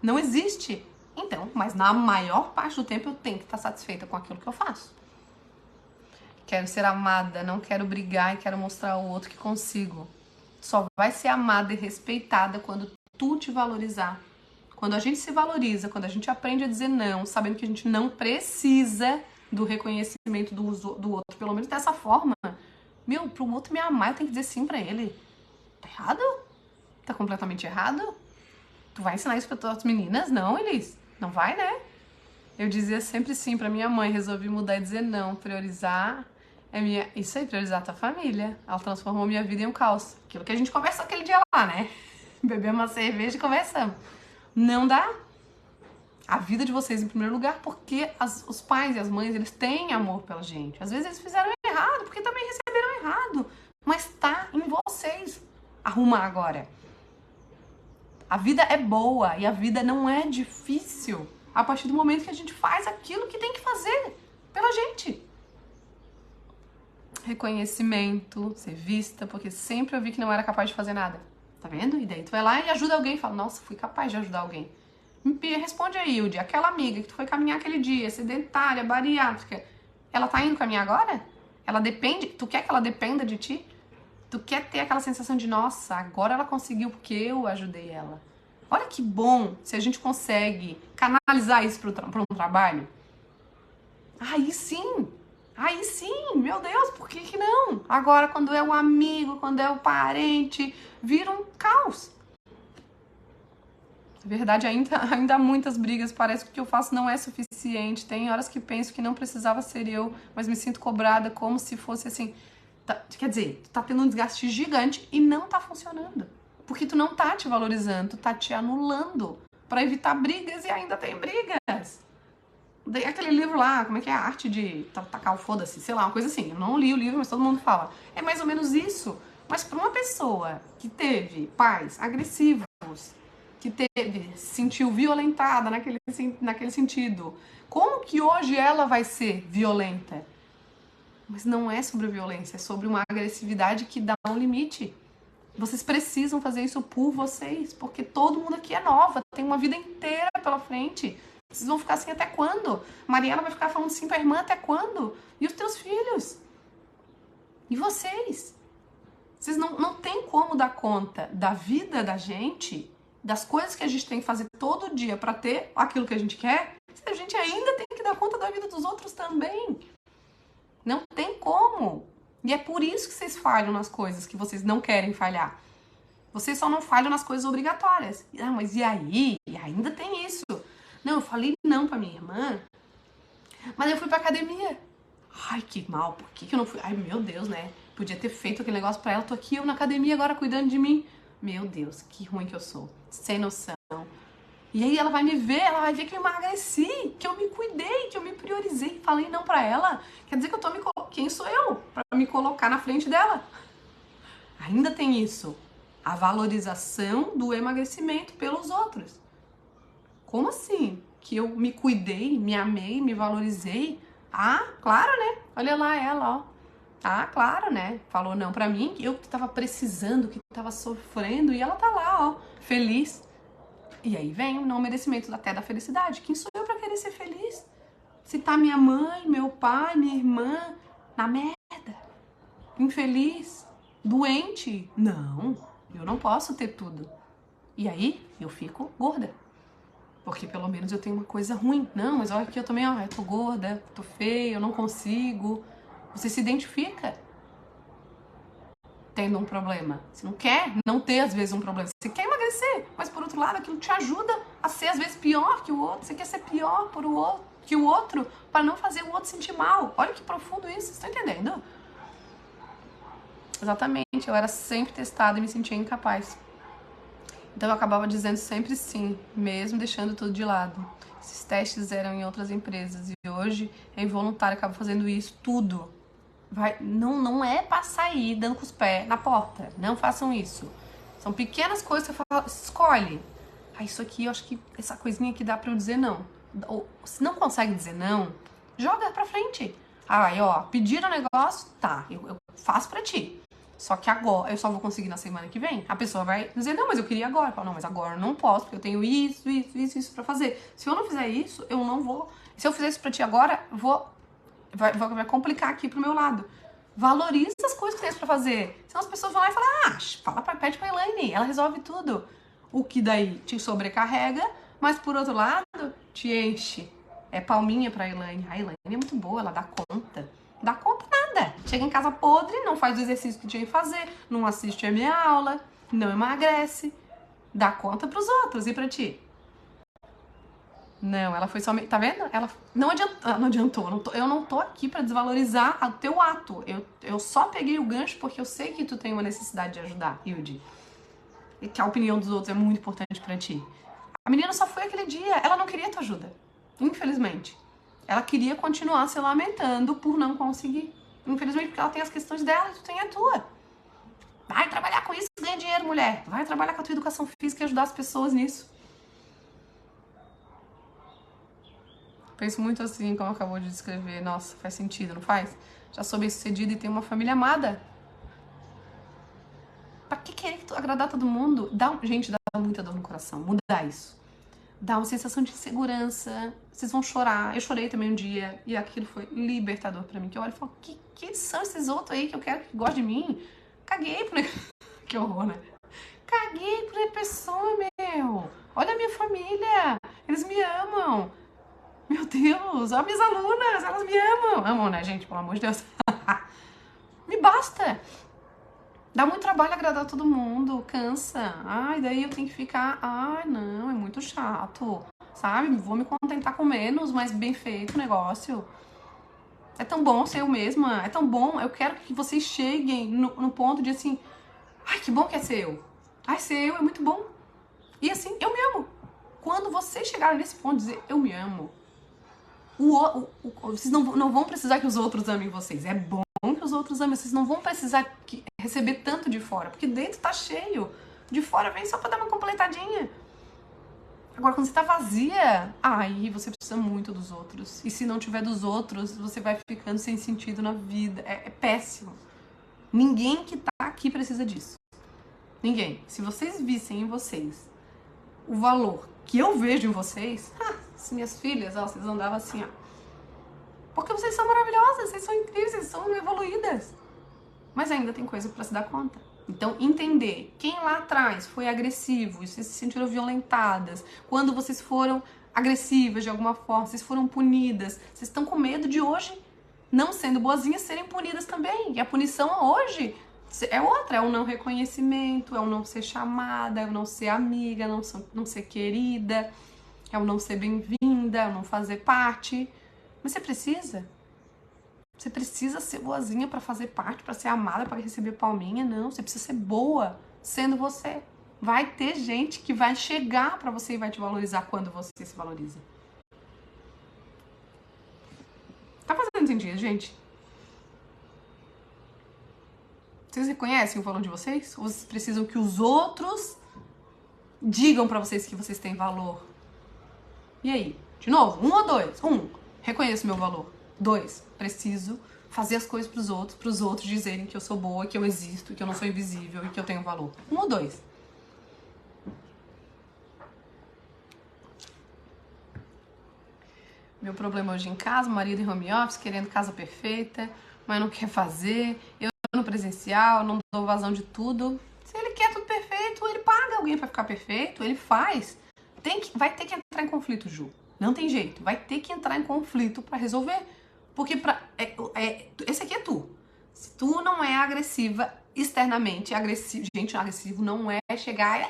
não existe. Então, mas na maior parte do tempo eu tenho que estar satisfeita com aquilo que eu faço. Quero ser amada, não quero brigar e quero mostrar ao outro que consigo. Só vai ser amada e respeitada quando tu te valorizar. Quando a gente se valoriza, quando a gente aprende a dizer não, sabendo que a gente não precisa do reconhecimento do outro, pelo menos dessa forma. Meu, pro outro me amar, eu tenho que dizer sim pra ele. Tá errado? Tá completamente errado? Tu vai ensinar isso pra tuas meninas? Não, Elis. Não vai, né? Eu dizia sempre sim pra minha mãe, resolvi mudar e dizer não. Priorizar é minha... Isso aí, priorizar a tua família. Ela transformou minha vida em um caos. Aquilo que a gente conversou aquele dia lá, né? Bebemos uma cerveja e conversamos. Não dá. A vida de vocês em primeiro lugar, porque os pais e as mães, eles têm amor pela gente. Às vezes eles fizeram errado, porque também receberam errado. Mas tá em vocês arrumar agora. A vida é boa e a vida não é difícil a partir do momento que a gente faz aquilo que tem que fazer pela gente. Reconhecimento, ser vista, porque sempre eu vi que não era capaz de fazer nada. Tá vendo? E daí tu vai lá e ajuda alguém e fala, nossa, fui capaz de ajudar alguém. Me responde aí, Hilde, aquela amiga que tu foi caminhar aquele dia, sedentária, bariátrica, ela tá indo caminhar agora? Ela depende, tu quer que ela dependa de ti? Tu quer ter aquela sensação de, nossa, agora ela conseguiu porque eu ajudei ela. Olha que bom se a gente consegue canalizar isso para um trabalho. Aí sim, meu Deus, por que não? Agora, quando é o amigo, quando é o parente, vira um caos. Na verdade, ainda há muitas brigas, parece que o que eu faço não é suficiente. Tem horas que penso que não precisava ser eu, mas me sinto cobrada como se fosse assim... Quer dizer, tu tá tendo um desgaste gigante e não tá funcionando. Porque tu não tá te valorizando, tu tá te anulando pra evitar brigas e ainda tem brigas. Aquele livro lá, como é que é? A arte de tacar o foda-se, sei lá, uma coisa assim. Eu não li o livro, mas todo mundo fala. É mais ou menos isso. Mas pra uma pessoa que teve pais agressivos, que se sentiu violentada naquele sentido, como que hoje ela vai ser violenta? Mas não é sobre violência, é sobre uma agressividade que dá um limite. Vocês precisam fazer isso por vocês, porque todo mundo aqui é nova, tem uma vida inteira pela frente. Vocês vão ficar assim até quando? Mariela vai ficar falando sim pra irmã até quando? E os teus filhos? E vocês? Vocês não tem como dar conta da vida da gente, das coisas que a gente tem que fazer todo dia pra ter aquilo que a gente quer, se a gente ainda tem que dar conta da vida dos outros também. Não tem como. E é por isso que vocês falham nas coisas que vocês não querem falhar. Vocês só não falham nas coisas obrigatórias. Ah, mas e aí? E ainda tem isso. Não, eu falei não pra minha irmã, mas eu fui pra academia. Ai, que mal, por que eu não fui? Ai, meu Deus, né? Podia ter feito aquele negócio pra ela. Tô aqui, eu na academia agora cuidando de mim. Meu Deus, que ruim que eu sou. Sem noção. E aí ela vai me ver, ela vai ver que eu emagreci, que eu me cuidei, que eu me priorizei. Falei não pra ela. Quer dizer que eu tô me... Quem sou eu pra me colocar na frente dela? Ainda tem isso. A valorização do emagrecimento pelos outros. Como assim? Que eu me cuidei, me amei, me valorizei? Ah, claro, né? Olha lá ela, ó. Ah, claro, né? Falou não pra mim, eu que tava precisando, que tava sofrendo, e ela tá lá, ó, feliz. E aí vem o não merecimento até da felicidade. Quem sou eu pra querer ser feliz? Se tá minha mãe, meu pai, minha irmã na merda, infeliz, doente. Não, eu não posso ter tudo. E aí eu fico gorda. Porque pelo menos eu tenho uma coisa ruim. Não, mas olha aqui eu também, ó, eu tô gorda, tô feia, eu não consigo. Você se identifica tendo um problema. Você não quer não ter, às vezes, um problema. Você quer emagrecer, mas por outro lado, aquilo te ajuda a ser, às vezes, pior que o outro. Você quer ser pior que o outro para não fazer o outro sentir mal. Olha que profundo isso, vocês estão entendendo? Exatamente, eu era sempre testada e me sentia incapaz. Então eu acabava dizendo sempre sim, mesmo deixando tudo de lado. Esses testes eram em outras empresas e hoje é involuntário, eu acabo fazendo isso tudo. Não é pra sair dando com os pés na porta. Não façam isso. São pequenas coisas que você fala, escolhe. Ah, isso aqui, eu acho que essa coisinha aqui dá pra eu dizer não. Ou, se não consegue dizer não, joga pra frente. Aí, ó, pediram o negócio, tá, eu faço pra ti. Só que agora, eu só vou conseguir na semana que vem. A pessoa vai dizer, não, mas eu queria agora. Eu falo, não, mas agora eu não posso, porque eu tenho isso pra fazer. Se eu não fizer isso, eu não vou. Se eu fizer isso pra ti agora, vai complicar aqui pro meu lado. Valoriza as coisas que tem pra fazer. Senão as pessoas vão lá e falam, pede pra Elaine, ela resolve tudo. O que daí te sobrecarrega, mas por outro lado, te enche. É palminha pra Elaine. A Elaine é muito boa, ela dá conta. Dá conta nada. Chega em casa podre, não faz o exercício que tinha que fazer, não assiste a minha aula, não emagrece. Dá conta pros outros e pra ti. Não, ela foi somente. Tá vendo? Ela não adiantou. Não adiantou. Eu não tô aqui pra desvalorizar o teu ato. Eu só peguei o gancho porque eu sei que tu tem uma necessidade de ajudar, Hilde. E que a opinião dos outros é muito importante pra ti. A menina só foi aquele dia. Ela não queria tua ajuda. Infelizmente. Ela queria continuar se lamentando por não conseguir. Infelizmente, porque ela tem as questões dela e tu tem a tua. Vai trabalhar com isso e ganha dinheiro, mulher. Vai trabalhar com a tua educação física e ajudar as pessoas nisso. Penso muito assim, como acabou de descrever. Nossa, faz sentido, não faz? Já sou bem sucedida e tenho uma família amada. Pra que querer agradar todo mundo? Gente, dá muita dor no coração. Mudar isso. Dá uma sensação de insegurança. Vocês vão chorar. Eu chorei também um dia. E aquilo foi libertador pra mim. Que eu olho e falo, que são esses outros aí que eu quero que gostem de mim? Caguei pro... Que horror, né? Caguei pra pessoa, meu. Olha a minha família. Eles me amam. Meu Deus, olha minhas alunas, elas me amam. Amam, né, gente? Pelo amor de Deus. Me basta. Dá muito trabalho agradar todo mundo, cansa. Ai, daí eu tenho que ficar... Ai, não, é muito chato. Sabe? Vou me contentar com menos, mas bem feito o negócio. É tão bom ser eu mesma. É tão bom. Eu quero que vocês cheguem no ponto de assim... Ai, que bom que é ser eu. Ai, ser eu é muito bom. E assim, eu me amo. Quando vocês chegarem nesse ponto de dizer eu me amo, vocês não vão precisar que os outros amem vocês. É bom que os outros amem. Vocês não vão precisar receber tanto de fora, porque dentro tá cheio. De fora vem só pra dar uma completadinha. Agora, quando você tá vazia, aí você precisa muito dos outros. E se não tiver dos outros, você vai ficando sem sentido na vida. É péssimo. Ninguém que tá aqui precisa disso. Ninguém. Se vocês vissem em vocês o valor que eu vejo em vocês, as minhas filhas, ó, vocês andavam assim, ó. Porque vocês são maravilhosas, vocês são incríveis, vocês são evoluídas. Mas ainda tem coisa pra se dar conta. Então, entender quem lá atrás foi agressivo, e vocês se sentiram violentadas, quando vocês foram agressivas de alguma forma, vocês foram punidas, vocês estão com medo de hoje, não sendo boazinhas, serem punidas também. E a punição hoje é outra, é o não reconhecimento, é o não ser chamada, é o não ser amiga, é o não ser querida, é o não ser bem-vinda, é o não fazer parte. Mas você precisa? Você precisa ser boazinha pra fazer parte, pra ser amada, pra receber palminha? Não, você precisa ser boa sendo você. Vai ter gente que vai chegar pra você e vai te valorizar quando você se valoriza. Tá fazendo sentido, gente? Vocês reconhecem o valor de vocês? Ou vocês precisam que os outros digam pra vocês que vocês têm valor? E aí? De novo, 1 ou 2? 1, reconheço meu valor. 2, preciso fazer as coisas pros outros dizerem que eu sou boa, que eu existo, que eu não sou invisível e que eu tenho valor. 1 ou 2? Meu problema hoje em casa, marido em home office, querendo casa perfeita, mas não quer fazer. Eu no presencial, não dou vazão de tudo. Se ele quer tudo perfeito, ele paga alguém pra ficar perfeito, ele faz. Vai ter que entrar em conflito, Ju. Não tem jeito. Vai ter que entrar em conflito pra resolver. Porque esse aqui é tu. Se tu não é agressiva externamente, gente, agressivo não é chegar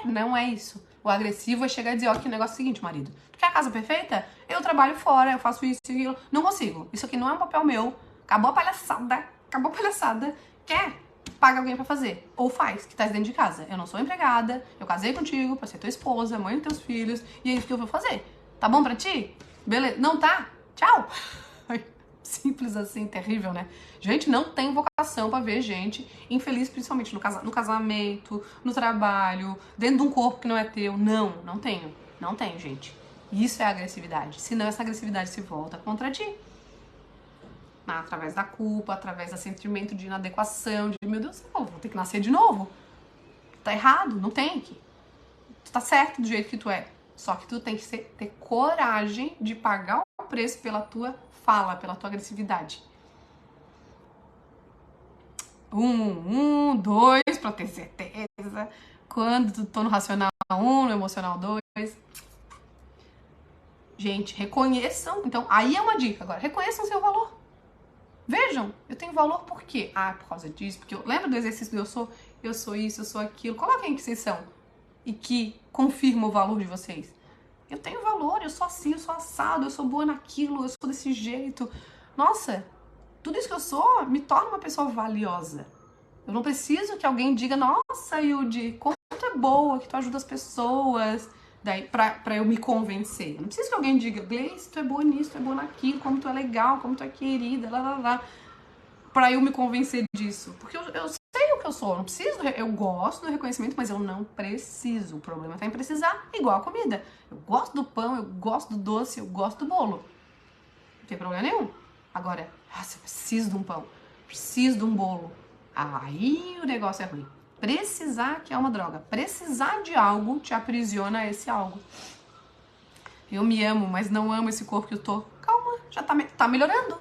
não é isso. O agressivo é chegar e dizer, ó, que negócio é o seguinte, marido. Tu quer a casa perfeita? Eu trabalho fora, eu faço isso e aquilo. Não consigo. Isso aqui não é um papel meu. Acabou a palhaçada. Acabou a palhaçada. Quer? Paga alguém pra fazer. Ou faz, que tá dentro de casa. Eu não sou empregada, eu casei contigo pra ser tua esposa, mãe dos teus filhos, e é isso que eu vou fazer. Tá bom pra ti? Beleza? Não tá? Tchau! Simples assim, terrível, né? Gente, não tem vocação pra ver gente infeliz, principalmente no casamento, no trabalho, dentro de um corpo que não é teu. Não tenho. Não tenho, gente. Isso é agressividade. Senão essa agressividade se volta contra ti. Através da culpa, através do sentimento de inadequação, de meu Deus do céu, vou ter que nascer de novo. Tá errado, não tem que. Tu tá certo do jeito que tu é. Só que tu tem que ter coragem de pagar o preço pela tua fala, pela tua agressividade. 2, pra ter certeza. Quando tu tô no racional 1, no emocional 2. Gente, reconheçam. Então, aí é uma dica agora. Reconheçam o seu valor. Vejam, eu tenho valor por quê? Por causa disso, porque lembra do exercício do eu sou isso, eu sou aquilo. Coloquem que vocês são e que confirma o valor de vocês. Eu tenho valor, eu sou assim, eu sou assado, eu sou boa naquilo, eu sou desse jeito. Nossa, tudo isso que eu sou me torna uma pessoa valiosa. Eu não preciso que alguém diga, nossa, Yudi, como tu é boa, que tu ajuda as pessoas, daí pra eu me convencer. Eu não preciso que alguém diga, Gleice, tu é boa nisso, tu é boa naquilo, como tu é legal, como tu é querida, lá, pra eu me convencer disso. Porque eu sei o que eu sou, eu não preciso, eu gosto do reconhecimento, mas eu não preciso. O problema tá em precisar, igual a comida. Eu gosto do pão, eu gosto do doce, eu gosto do bolo. Não tem problema nenhum. Agora, eu preciso de um pão, preciso de um bolo. Aí o negócio é ruim. Precisar que é uma droga. Precisar de algo te aprisiona a esse algo. Eu me amo, mas não amo esse corpo que eu tô. Calma, já tá melhorando.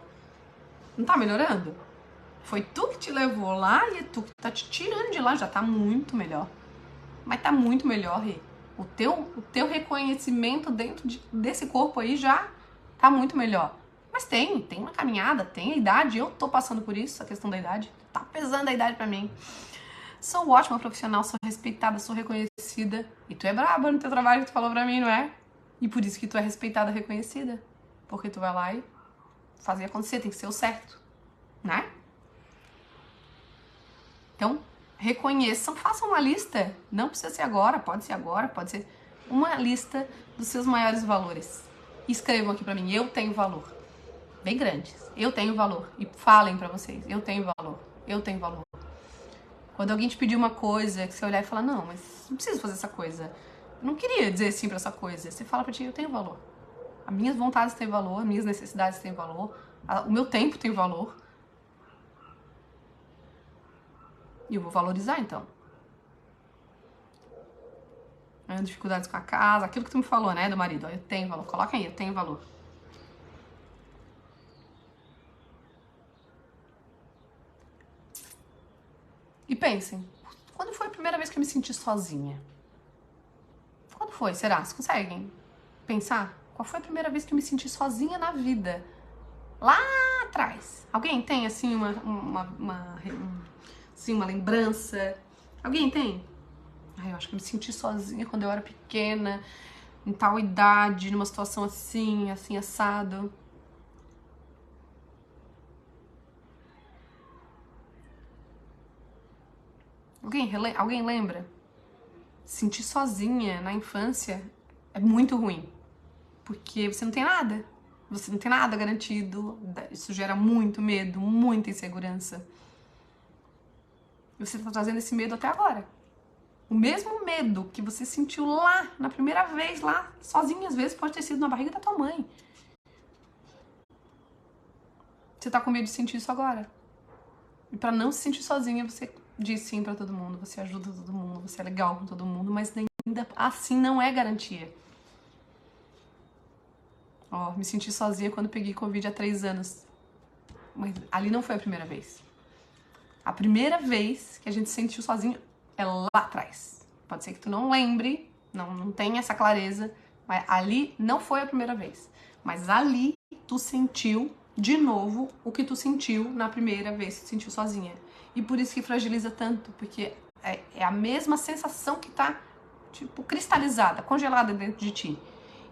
Não tá melhorando? Foi tu que te levou lá e é tu que tá te tirando de lá. Já tá muito melhor. Mas tá muito melhor, Rê. O teu reconhecimento dentro desse corpo aí já tá muito melhor. Mas tem uma caminhada, tem a idade. Eu tô passando por isso, a questão da idade. Tá pesando a idade pra mim. Sou ótima profissional, sou respeitada, sou reconhecida. E tu é braba no teu trabalho que tu falou pra mim, não é? E por isso que tu é respeitada, reconhecida. Porque tu vai lá e fazer acontecer, tem que ser o certo, né? Então, reconheçam, façam uma lista. Não precisa ser agora, pode ser uma lista dos seus maiores valores. Escrevam aqui pra mim, eu tenho valor. Bem grandes. Eu tenho valor. E falem pra vocês, eu tenho valor. Eu tenho valor. Quando alguém te pedir uma coisa, que você olhar e falar, não, mas não preciso fazer essa coisa. Eu não queria dizer sim pra essa coisa. Você fala pra ti, eu tenho valor. As minhas vontades têm valor, as minhas necessidades têm valor, o meu tempo tem valor. E eu vou valorizar, então. Dificuldades com a casa, aquilo que tu me falou, né, do marido. Ó, eu tenho valor. Coloca aí, eu tenho valor. E pensem, quando foi a primeira vez que eu me senti sozinha? Quando foi, será? Vocês conseguem pensar? Qual foi a primeira vez que eu me senti sozinha na vida? Lá atrás. Alguém tem, assim, uma lembrança? Alguém tem? Eu acho que eu me senti sozinha quando eu era pequena, em tal idade, numa situação assim, assado. Alguém lembra? Sentir sozinha na infância é muito ruim. Porque você não tem nada. Você não tem nada garantido. Isso gera muito medo, muita insegurança. E você tá trazendo esse medo até agora. O mesmo medo que você sentiu lá, na primeira vez, lá, sozinha, às vezes, pode ter sido na barriga da tua mãe. Você tá com medo de sentir isso agora. E pra não se sentir sozinha, você diz sim pra todo mundo, você ajuda todo mundo, você é legal com todo mundo, mas ainda assim não é garantia. Ó, me senti sozinha quando peguei Covid há 3 anos. Mas ali não foi a primeira vez. A primeira vez que a gente se sentiu sozinho é lá atrás. Pode ser que tu não lembre, não tenha essa clareza, mas ali não foi a primeira vez. Mas ali tu sentiu de novo o que tu sentiu na primeira vez que tu sentiu sozinha. E por isso que fragiliza tanto, porque é a mesma sensação que tá, tipo, cristalizada, congelada dentro de ti.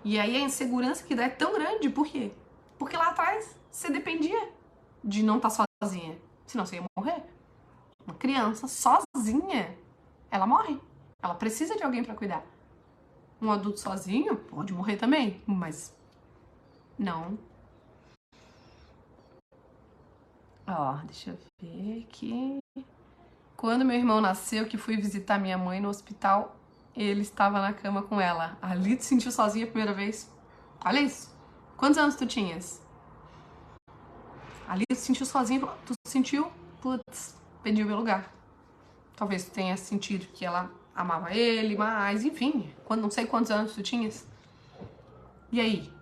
E aí a insegurança que dá é tão grande, por quê? Porque lá atrás você dependia de não estar sozinha, senão você ia morrer. Uma criança sozinha, ela morre. Ela precisa de alguém pra cuidar. Um adulto sozinho pode morrer também, mas não. Ó, deixa eu ver aqui. Quando meu irmão nasceu, que fui visitar minha mãe no hospital, ele estava na cama com ela. Ali tu sentiu sozinha a primeira vez? Olha isso. Quantos anos tu tinhas? Ali tu sentiu sozinha, tu sentiu, putz, pediu meu lugar. Talvez tu tenha sentido que ela amava ele, mas enfim, não sei quantos anos tu tinhas. E aí?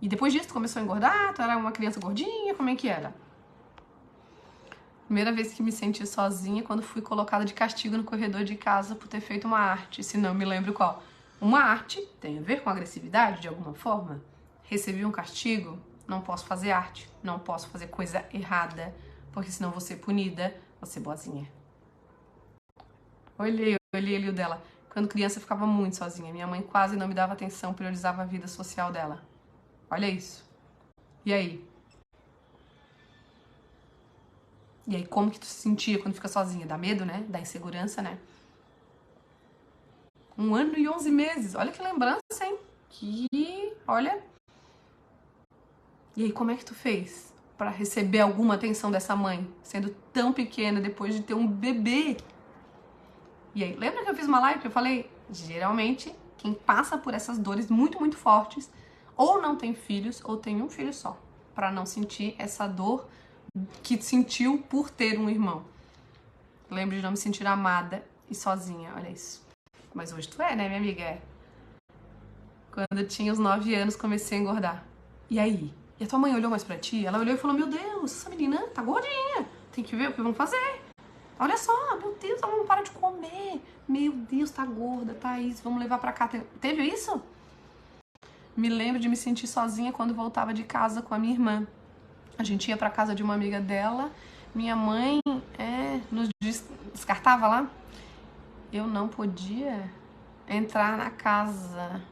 E depois disso tu começou a engordar? Tu era uma criança gordinha? Como é que era? Primeira vez que me senti sozinha quando fui colocada de castigo no corredor de casa por ter feito uma arte, se não me lembro qual. Uma arte tem a ver com agressividade de alguma forma? Recebi um castigo? Não posso fazer arte, não posso fazer coisa errada, porque senão vou ser punida, vou ser boazinha. Olhei ali o dela. Quando criança eu ficava muito sozinha. Minha mãe quase não me dava atenção, priorizava a vida social dela. Olha isso. E aí? E aí, como que tu se sentia quando fica sozinha? Dá medo, né? Dá insegurança, né? 1 ano e 11 meses. Olha que lembrança, hein? Olha. E aí, como é que tu fez pra receber alguma atenção dessa mãe, sendo tão pequena depois de ter um bebê? E aí, lembra que eu fiz uma live que eu falei? Geralmente, quem passa por essas dores muito, muito fortes, ou não tem filhos, ou tem um filho só, pra não sentir essa dor que sentiu por ter um irmão. Lembro de não me sentir amada e sozinha, olha isso. Mas hoje tu é, né, minha amiga? Quando eu tinha os 9 anos, comecei a engordar. E aí? E a tua mãe olhou mais pra ti? Ela olhou e falou, meu Deus, essa menina tá gordinha. Tem que ver o que vão fazer. Olha só, meu Deus, ela não para de comer. Meu Deus, tá gorda, Thaís, vamos levar pra cá. Teve isso? Me lembro de me sentir sozinha quando voltava de casa com a minha irmã. A gente ia pra casa de uma amiga dela. Minha mãe nos descartava lá. Eu não podia entrar na casa.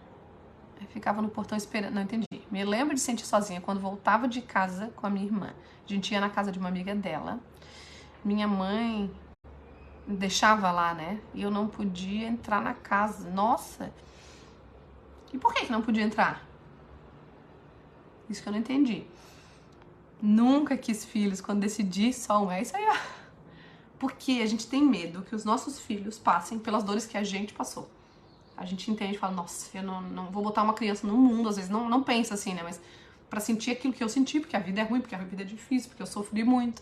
Eu ficava no portão esperando. Não entendi. Me lembro de sentir sozinha quando voltava de casa com a minha irmã. A gente ia na casa de uma amiga dela. Minha mãe deixava lá, né? E eu não podia entrar na casa. Nossa! E por que não podia entrar? Isso que eu não entendi. Nunca quis filhos. Quando decidi, só um. É isso aí, ó. Porque a gente tem medo que os nossos filhos passem pelas dores que a gente passou. A gente entende e fala, nossa, eu não vou botar uma criança no mundo, às vezes não pensa assim, né? Mas pra sentir aquilo que eu senti, porque a vida é ruim, porque a vida é difícil, porque eu sofri muito.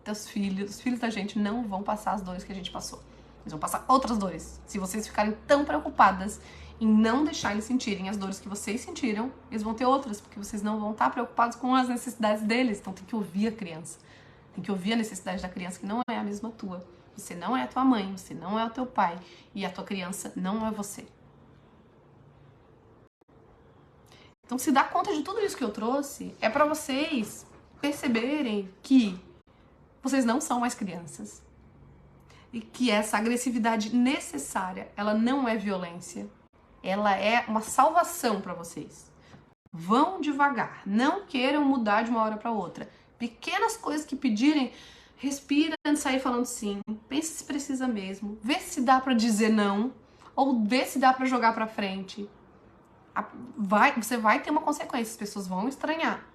Então, os filhos da gente não vão passar as dores que a gente passou. Eles vão passar outras dores. Se vocês ficarem tão preocupadas em não deixar eles sentirem as dores que vocês sentiram, eles vão ter outras, porque vocês não vão estar preocupados com as necessidades deles. Então tem que ouvir a criança. Tem que ouvir a necessidade da criança, que não é a mesma tua. Você não é a tua mãe, você não é o teu pai, e a tua criança não é você. Então, se dá conta de tudo isso que eu trouxe, é pra vocês perceberem que vocês não são mais crianças. E que essa agressividade necessária, ela não é violência. Ela é uma salvação pra vocês. Vão devagar, não queiram mudar de uma hora pra outra. Pequenas coisas que pedirem, respira antes de sair falando sim, pensa se precisa mesmo, vê se dá pra dizer não, ou vê se dá pra jogar pra frente. Você vai ter uma consequência, as pessoas vão estranhar.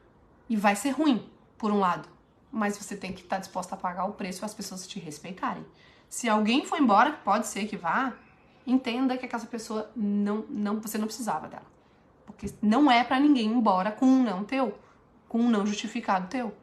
E vai ser ruim, por um lado. Mas você tem que estar disposta a pagar o preço para as pessoas te respeitarem. Se alguém for embora, que pode ser que vá, entenda que aquela pessoa você não precisava dela. Porque não é pra ninguém ir embora com um não teu, com um não justificado teu.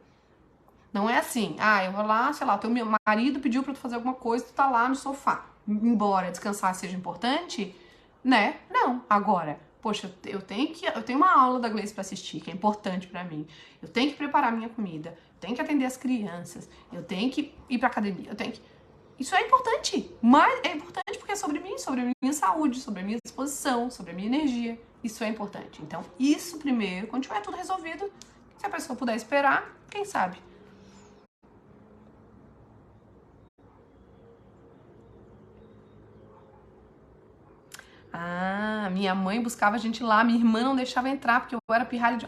Não é assim, eu vou lá, sei lá, teu meu marido pediu pra tu fazer alguma coisa, tu tá lá no sofá. Embora descansar seja importante, né? Não. Agora, poxa, eu tenho uma aula da Gleice pra assistir, que é importante pra mim. Eu tenho que preparar minha comida, eu tenho que atender as crianças, eu tenho que ir pra academia, eu tenho que... Isso é importante, mas é importante porque é sobre mim, sobre a minha saúde, sobre a minha disposição, sobre a minha energia. Isso é importante. Então, isso primeiro, quando tiver tudo resolvido, se a pessoa puder esperar, quem sabe? Minha mãe buscava a gente lá, minha irmã não deixava entrar porque eu era pirralha de...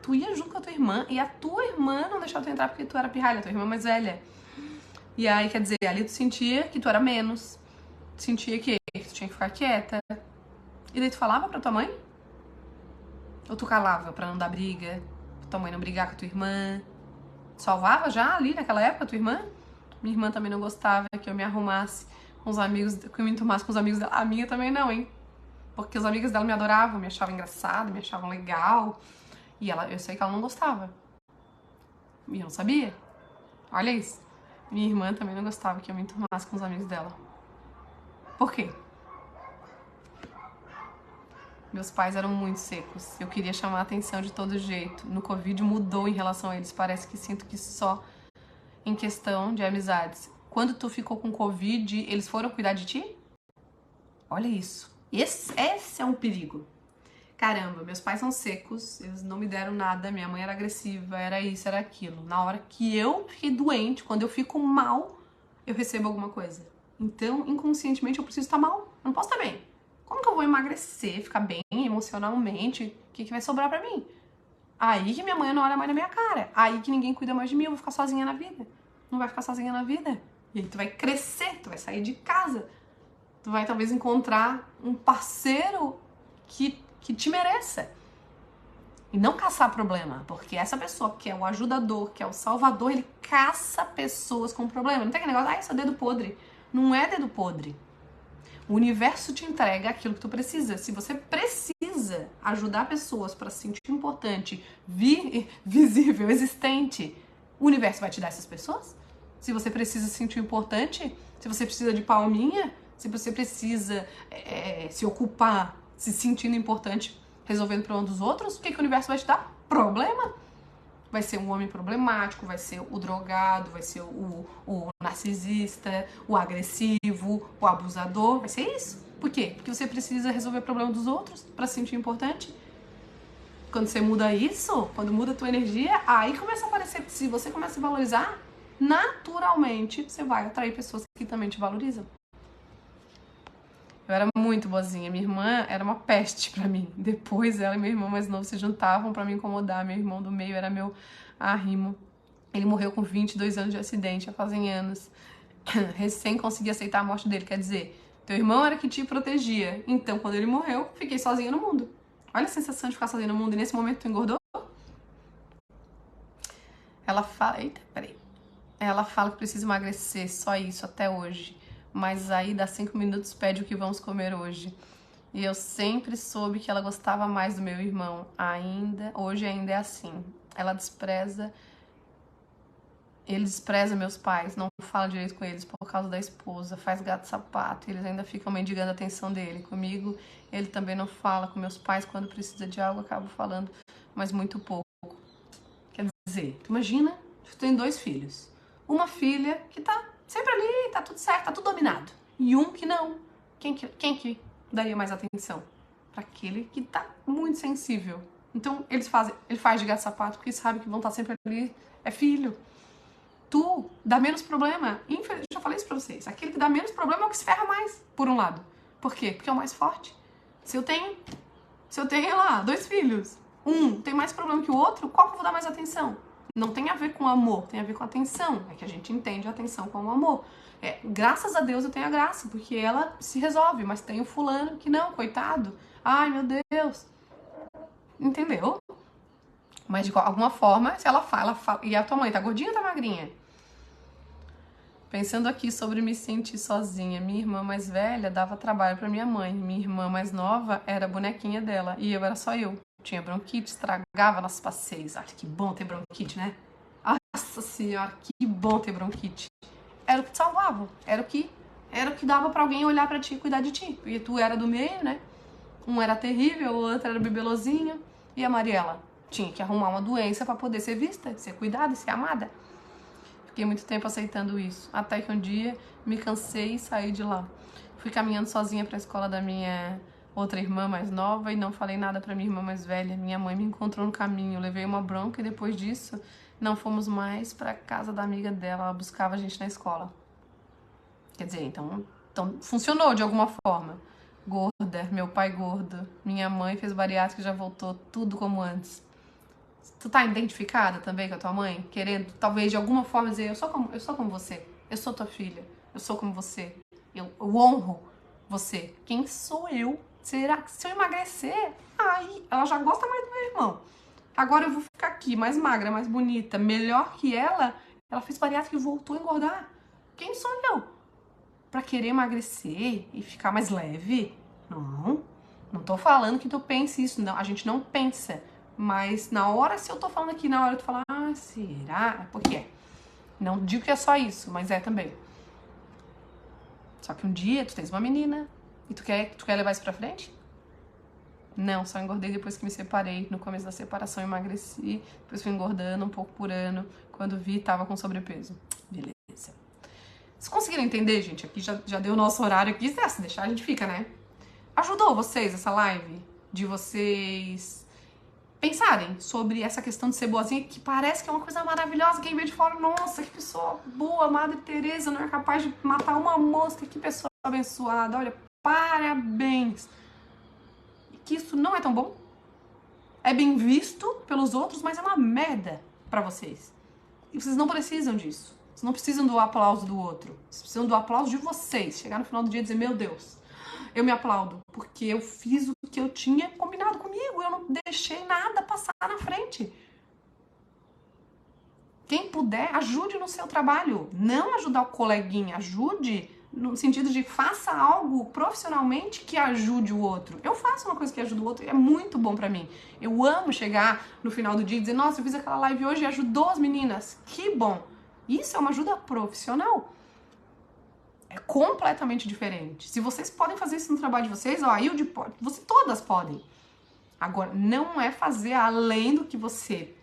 tu ia junto com a tua irmã e a tua irmã não deixava tu entrar porque tu era pirralha, tua irmã mais velha. E aí, quer dizer, ali tu sentia que tu era menos, tu sentia que tu tinha que ficar quieta. E daí tu falava pra tua mãe? Ou tu calava pra não dar briga, pra tua mãe não brigar com a tua irmã? Salvava já ali naquela época a tua irmã? Minha irmã também não gostava que eu me arrumasse com os amigos, que eu me enturmasse com os amigos dela. A minha também não, hein? Porque os amigos dela me adoravam, me achavam engraçado, me achavam legal. E eu sei que ela não gostava. E eu não sabia. Olha isso. Minha irmã também não gostava que eu me enturmasse com os amigos dela. Por quê? Meus pais eram muito secos. Eu queria chamar a atenção de todo jeito. No Covid mudou em relação a eles. Parece que sinto que só em questão de amizades. Quando tu ficou com Covid, eles foram cuidar de ti? Olha isso. Esse é um perigo. Caramba, meus pais são secos, eles não me deram nada, minha mãe era agressiva, era isso, era aquilo. Na hora que eu fiquei doente, quando eu fico mal, eu recebo alguma coisa. Então, inconscientemente, eu preciso estar mal, eu não posso estar bem. Como que eu vou emagrecer, ficar bem emocionalmente? O que vai sobrar pra mim? Aí que minha mãe não olha mais na minha cara. Aí que ninguém cuida mais de mim, eu vou ficar sozinha na vida. Não vai ficar sozinha na vida. E aí tu vai crescer, tu vai sair de casa. Tu vai talvez encontrar um parceiro que te mereça. E não caçar problema. Porque essa pessoa que é o ajudador, que é o salvador, ele caça pessoas com problema. Não tem aquele negócio, isso é dedo podre. Não é dedo podre. O universo te entrega aquilo que tu precisa. Se você precisa ajudar pessoas para se sentir importante, visível, existente, o universo vai te dar essas pessoas? Se você precisa se sentir importante, se você precisa de palminha, se você precisa se ocupar, se sentindo importante, resolvendo o problema dos outros, o que o universo vai te dar? Problema. Vai ser um homem problemático, vai ser o drogado, vai ser o narcisista, o agressivo, o abusador. Vai ser isso. Por quê? Porque você precisa resolver o problema dos outros para se sentir importante. Quando você muda isso, quando muda a tua energia, aí começa a aparecer. Se você começa a se valorizar, naturalmente você vai atrair pessoas que também te valorizam. Eu era muito boazinha. Minha irmã era uma peste pra mim. Depois ela e meu irmão mais novo se juntavam pra me incomodar. Meu irmão do meio era meu arrimo. Ele morreu com 22 anos de acidente, já fazem anos. Recém consegui aceitar a morte dele. Quer dizer, teu irmão era que te protegia. Então, quando ele morreu, fiquei sozinha no mundo. Olha a sensação de ficar sozinha no mundo. E nesse momento tu engordou? Ela fala... Eita, peraí. Ela fala que precisa emagrecer, só isso, até hoje. Mas aí dá 5 minutos, pede o que vamos comer hoje. E eu sempre soube que ela gostava mais do meu irmão. Hoje ainda é assim. Ele despreza meus pais, não fala direito com eles por causa da esposa, faz gato-sapato, eles ainda ficam mendigando a atenção dele. Comigo, ele também não fala, com meus pais, quando precisa de algo, acabo falando, mas muito pouco. Quer dizer, tu imagina, tu tem 2 filhos. Uma filha que tá sempre ali, tá tudo certo, tá tudo dominado. E um que não. Quem que daria mais atenção? Para aquele que tá muito sensível. Então, ele faz de gato-sapato porque sabe que vão estar sempre ali. É filho. Tu dá menos problema. Infelizmente, já falei isso pra vocês. Aquele que dá menos problema é o que se ferra mais, por um lado. Por quê? Porque é o mais forte. Se eu tenho lá, 2 filhos, um tem mais problema que o outro, qual que eu vou dar mais atenção? Não tem a ver com amor, tem a ver com atenção. É que a gente entende a atenção como amor. Graças a Deus eu tenho a graça, porque ela se resolve, mas tem o fulano que não, coitado. Ai, meu Deus. Entendeu? Mas de alguma forma, se ela fala. E a tua mãe tá gordinha ou tá magrinha? Pensando aqui sobre me sentir sozinha. Minha irmã mais velha dava trabalho pra minha mãe. Minha irmã mais nova era a bonequinha dela. E eu era só eu. Tinha bronquite, estragava nossos passeios. Ai, que bom ter bronquite, né? Ai, nossa senhora, que bom ter bronquite. Era o que te salvava, era o que dava pra alguém olhar pra ti e cuidar de ti. Porque tu era do meio, né? Um era terrível, o outro era bibelozinho. E a Mariela tinha que arrumar uma doença pra poder ser vista, ser cuidada, ser amada. Fiquei muito tempo aceitando isso. Até que um dia me cansei e saí de lá. Fui caminhando sozinha pra escola da minha outra irmã mais nova e não falei nada pra minha irmã mais velha. Minha mãe me encontrou no caminho, levei uma bronca e depois disso não fomos mais pra casa da amiga dela. Ela buscava a gente na escola. Quer dizer, então funcionou de alguma forma. Gorda, meu pai gordo, minha mãe fez bariátrica e já voltou tudo como antes. Tu tá identificada também com a tua mãe? Querendo, talvez, de alguma forma dizer, eu sou como você, eu sou tua filha, eu sou como você, eu honro você. Quem sou eu? Será que se eu emagrecer, aí ela já gosta mais do meu irmão. Agora eu vou ficar aqui, mais magra, mais bonita, melhor que ela fez bariátrica e voltou a engordar. Quem sou eu? Pra querer emagrecer e ficar mais leve? Não tô falando que tu pense isso, não, a gente não pensa. Mas na hora, se eu tô falando aqui, na hora tu falar, será? É porque é. Não digo que é só isso, mas é também. Só que um dia tu tens uma menina e tu quer levar isso pra frente? Não, só engordei depois que me separei. No começo da separação emagreci, depois fui engordando um pouco por ano. Quando vi, tava com sobrepeso. Beleza. Vocês conseguiram entender, gente? Aqui já deu o nosso horário aqui. Se deixar, a gente fica, né? Ajudou vocês essa live? De vocês pensarem sobre essa questão de ser boazinha, que parece que é uma coisa maravilhosa. Quem vê de fora, nossa, que pessoa boa, Madre Teresa não é capaz de matar uma mosca, que pessoa abençoada. Olha, parabéns. Que isso não é tão bom. É bem visto pelos outros, mas é uma merda pra vocês. E vocês não precisam disso. Vocês não precisam do aplauso do outro. Vocês precisam do aplauso de vocês. Chegar no final do dia e dizer, meu Deus, eu me aplaudo, porque eu fiz o que eu tinha combinado comigo. Eu não deixei nada passar na frente. Quem puder, ajude no seu trabalho. Não ajudar o coleguinha, ajude no sentido de faça algo profissionalmente que ajude o outro. Eu faço uma coisa que ajuda o outro e é muito bom pra mim. Eu amo chegar no final do dia e dizer, nossa, eu fiz aquela live hoje e ajudou as meninas. Que bom. Isso é uma ajuda profissional. É completamente diferente. Se vocês podem fazer isso no trabalho de vocês, ó, a Hilde pode, todas podem. Agora, não é fazer além do que você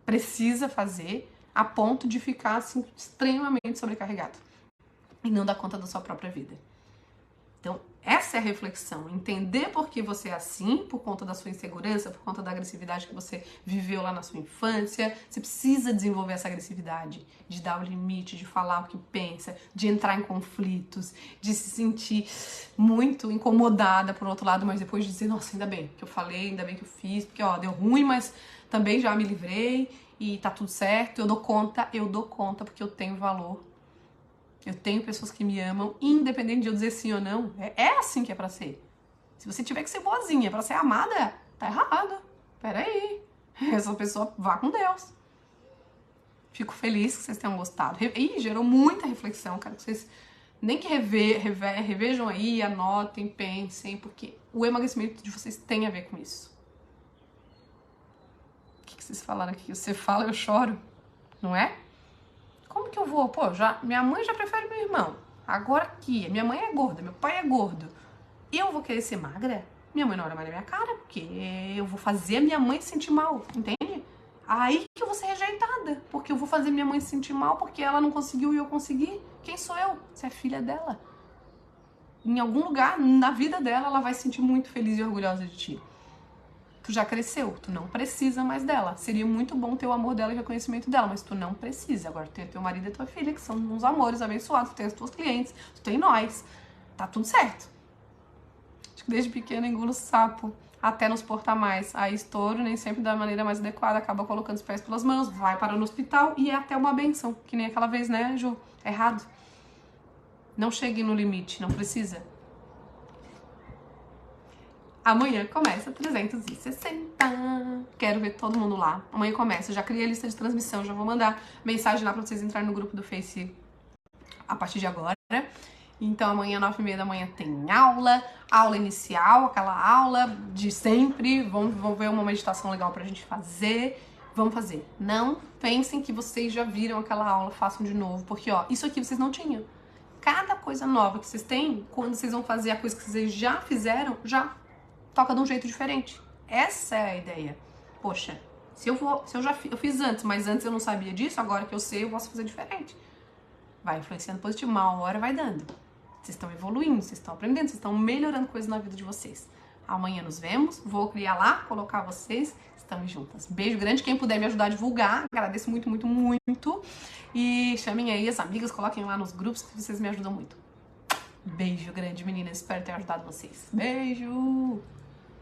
precisa fazer a ponto de ficar assim, extremamente sobrecarregado e não dar conta da sua própria vida. Então, essa é a reflexão. Entender por que você é assim, por conta da sua insegurança, por conta da agressividade que você viveu lá na sua infância. Você precisa desenvolver essa agressividade, de dar o limite, de falar o que pensa, de entrar em conflitos, de se sentir muito incomodada por outro lado, mas depois de dizer, nossa, ainda bem que eu falei, ainda bem que eu fiz, porque ó, deu ruim, mas também já me livrei e tá tudo certo, eu dou conta porque eu tenho valor. Eu tenho pessoas que me amam, independente de eu dizer sim ou não. É assim que é pra ser. Se você tiver que ser boazinha pra ser amada, tá errado. Peraí. Essa pessoa vá com Deus. Fico feliz que vocês tenham gostado. Gerou muita reflexão. Quero que vocês nem que revejam aí, anotem, pensem, porque o emagrecimento de vocês tem a ver com isso. O que vocês falaram aqui? Você fala, eu choro. Não é? Como que eu vou? Pô, minha mãe já prefere meu irmão. Agora aqui, minha mãe é gorda, meu pai é gordo. Eu vou querer ser magra? Minha mãe não olha mais na minha cara, porque eu vou fazer a minha mãe se sentir mal, entende? Aí que eu vou ser rejeitada, porque eu vou fazer minha mãe se sentir mal porque ela não conseguiu e eu consegui. Quem sou eu? Você é filha dela. Em algum lugar, na vida dela, ela vai se sentir muito feliz e orgulhosa de ti. Tu já cresceu, tu não precisa mais dela. Seria muito bom ter o amor dela e o reconhecimento dela, mas tu não precisa. Agora tu tem teu marido e tua filha, que são uns amores abençoados, tu tem as tuas clientes, tu tem nós. Tá tudo certo. Acho que desde pequena engulo sapo até nos portar mais. Aí estouro, nem sempre da maneira mais adequada, acaba colocando os pés pelas mãos, vai parar no hospital e é até uma benção. Que nem aquela vez, né, Ju? Errado. Não chegue no limite, não precisa. Amanhã começa 360. Quero ver todo mundo lá. Amanhã começa. Eu já criei a lista de transmissão. Já vou mandar mensagem lá pra vocês entrarem no grupo do Face a partir de agora. Então amanhã, 9h30 da manhã, tem aula inicial, aquela aula de sempre. Vamos ver uma meditação legal pra gente fazer. Vamos fazer. Não pensem que vocês já viram aquela aula, façam de novo, porque ó, isso aqui vocês não tinham. Cada coisa nova que vocês têm, quando vocês vão fazer a coisa que vocês já fizeram, já toca de um jeito diferente. Essa é a ideia. Poxa, eu fiz antes, mas antes eu não sabia disso, agora que eu sei, eu posso fazer diferente. Vai influenciando positivo, uma hora vai dando. Vocês estão evoluindo, vocês estão aprendendo, vocês estão melhorando coisas na vida de vocês. Amanhã nos vemos, vou criar lá, colocar vocês, estamos juntas. Beijo grande, quem puder me ajudar a divulgar, agradeço muito, muito, muito. E chamem aí as amigas, coloquem lá nos grupos que vocês me ajudam muito. Beijo grande, meninas, espero ter ajudado vocês. Beijo!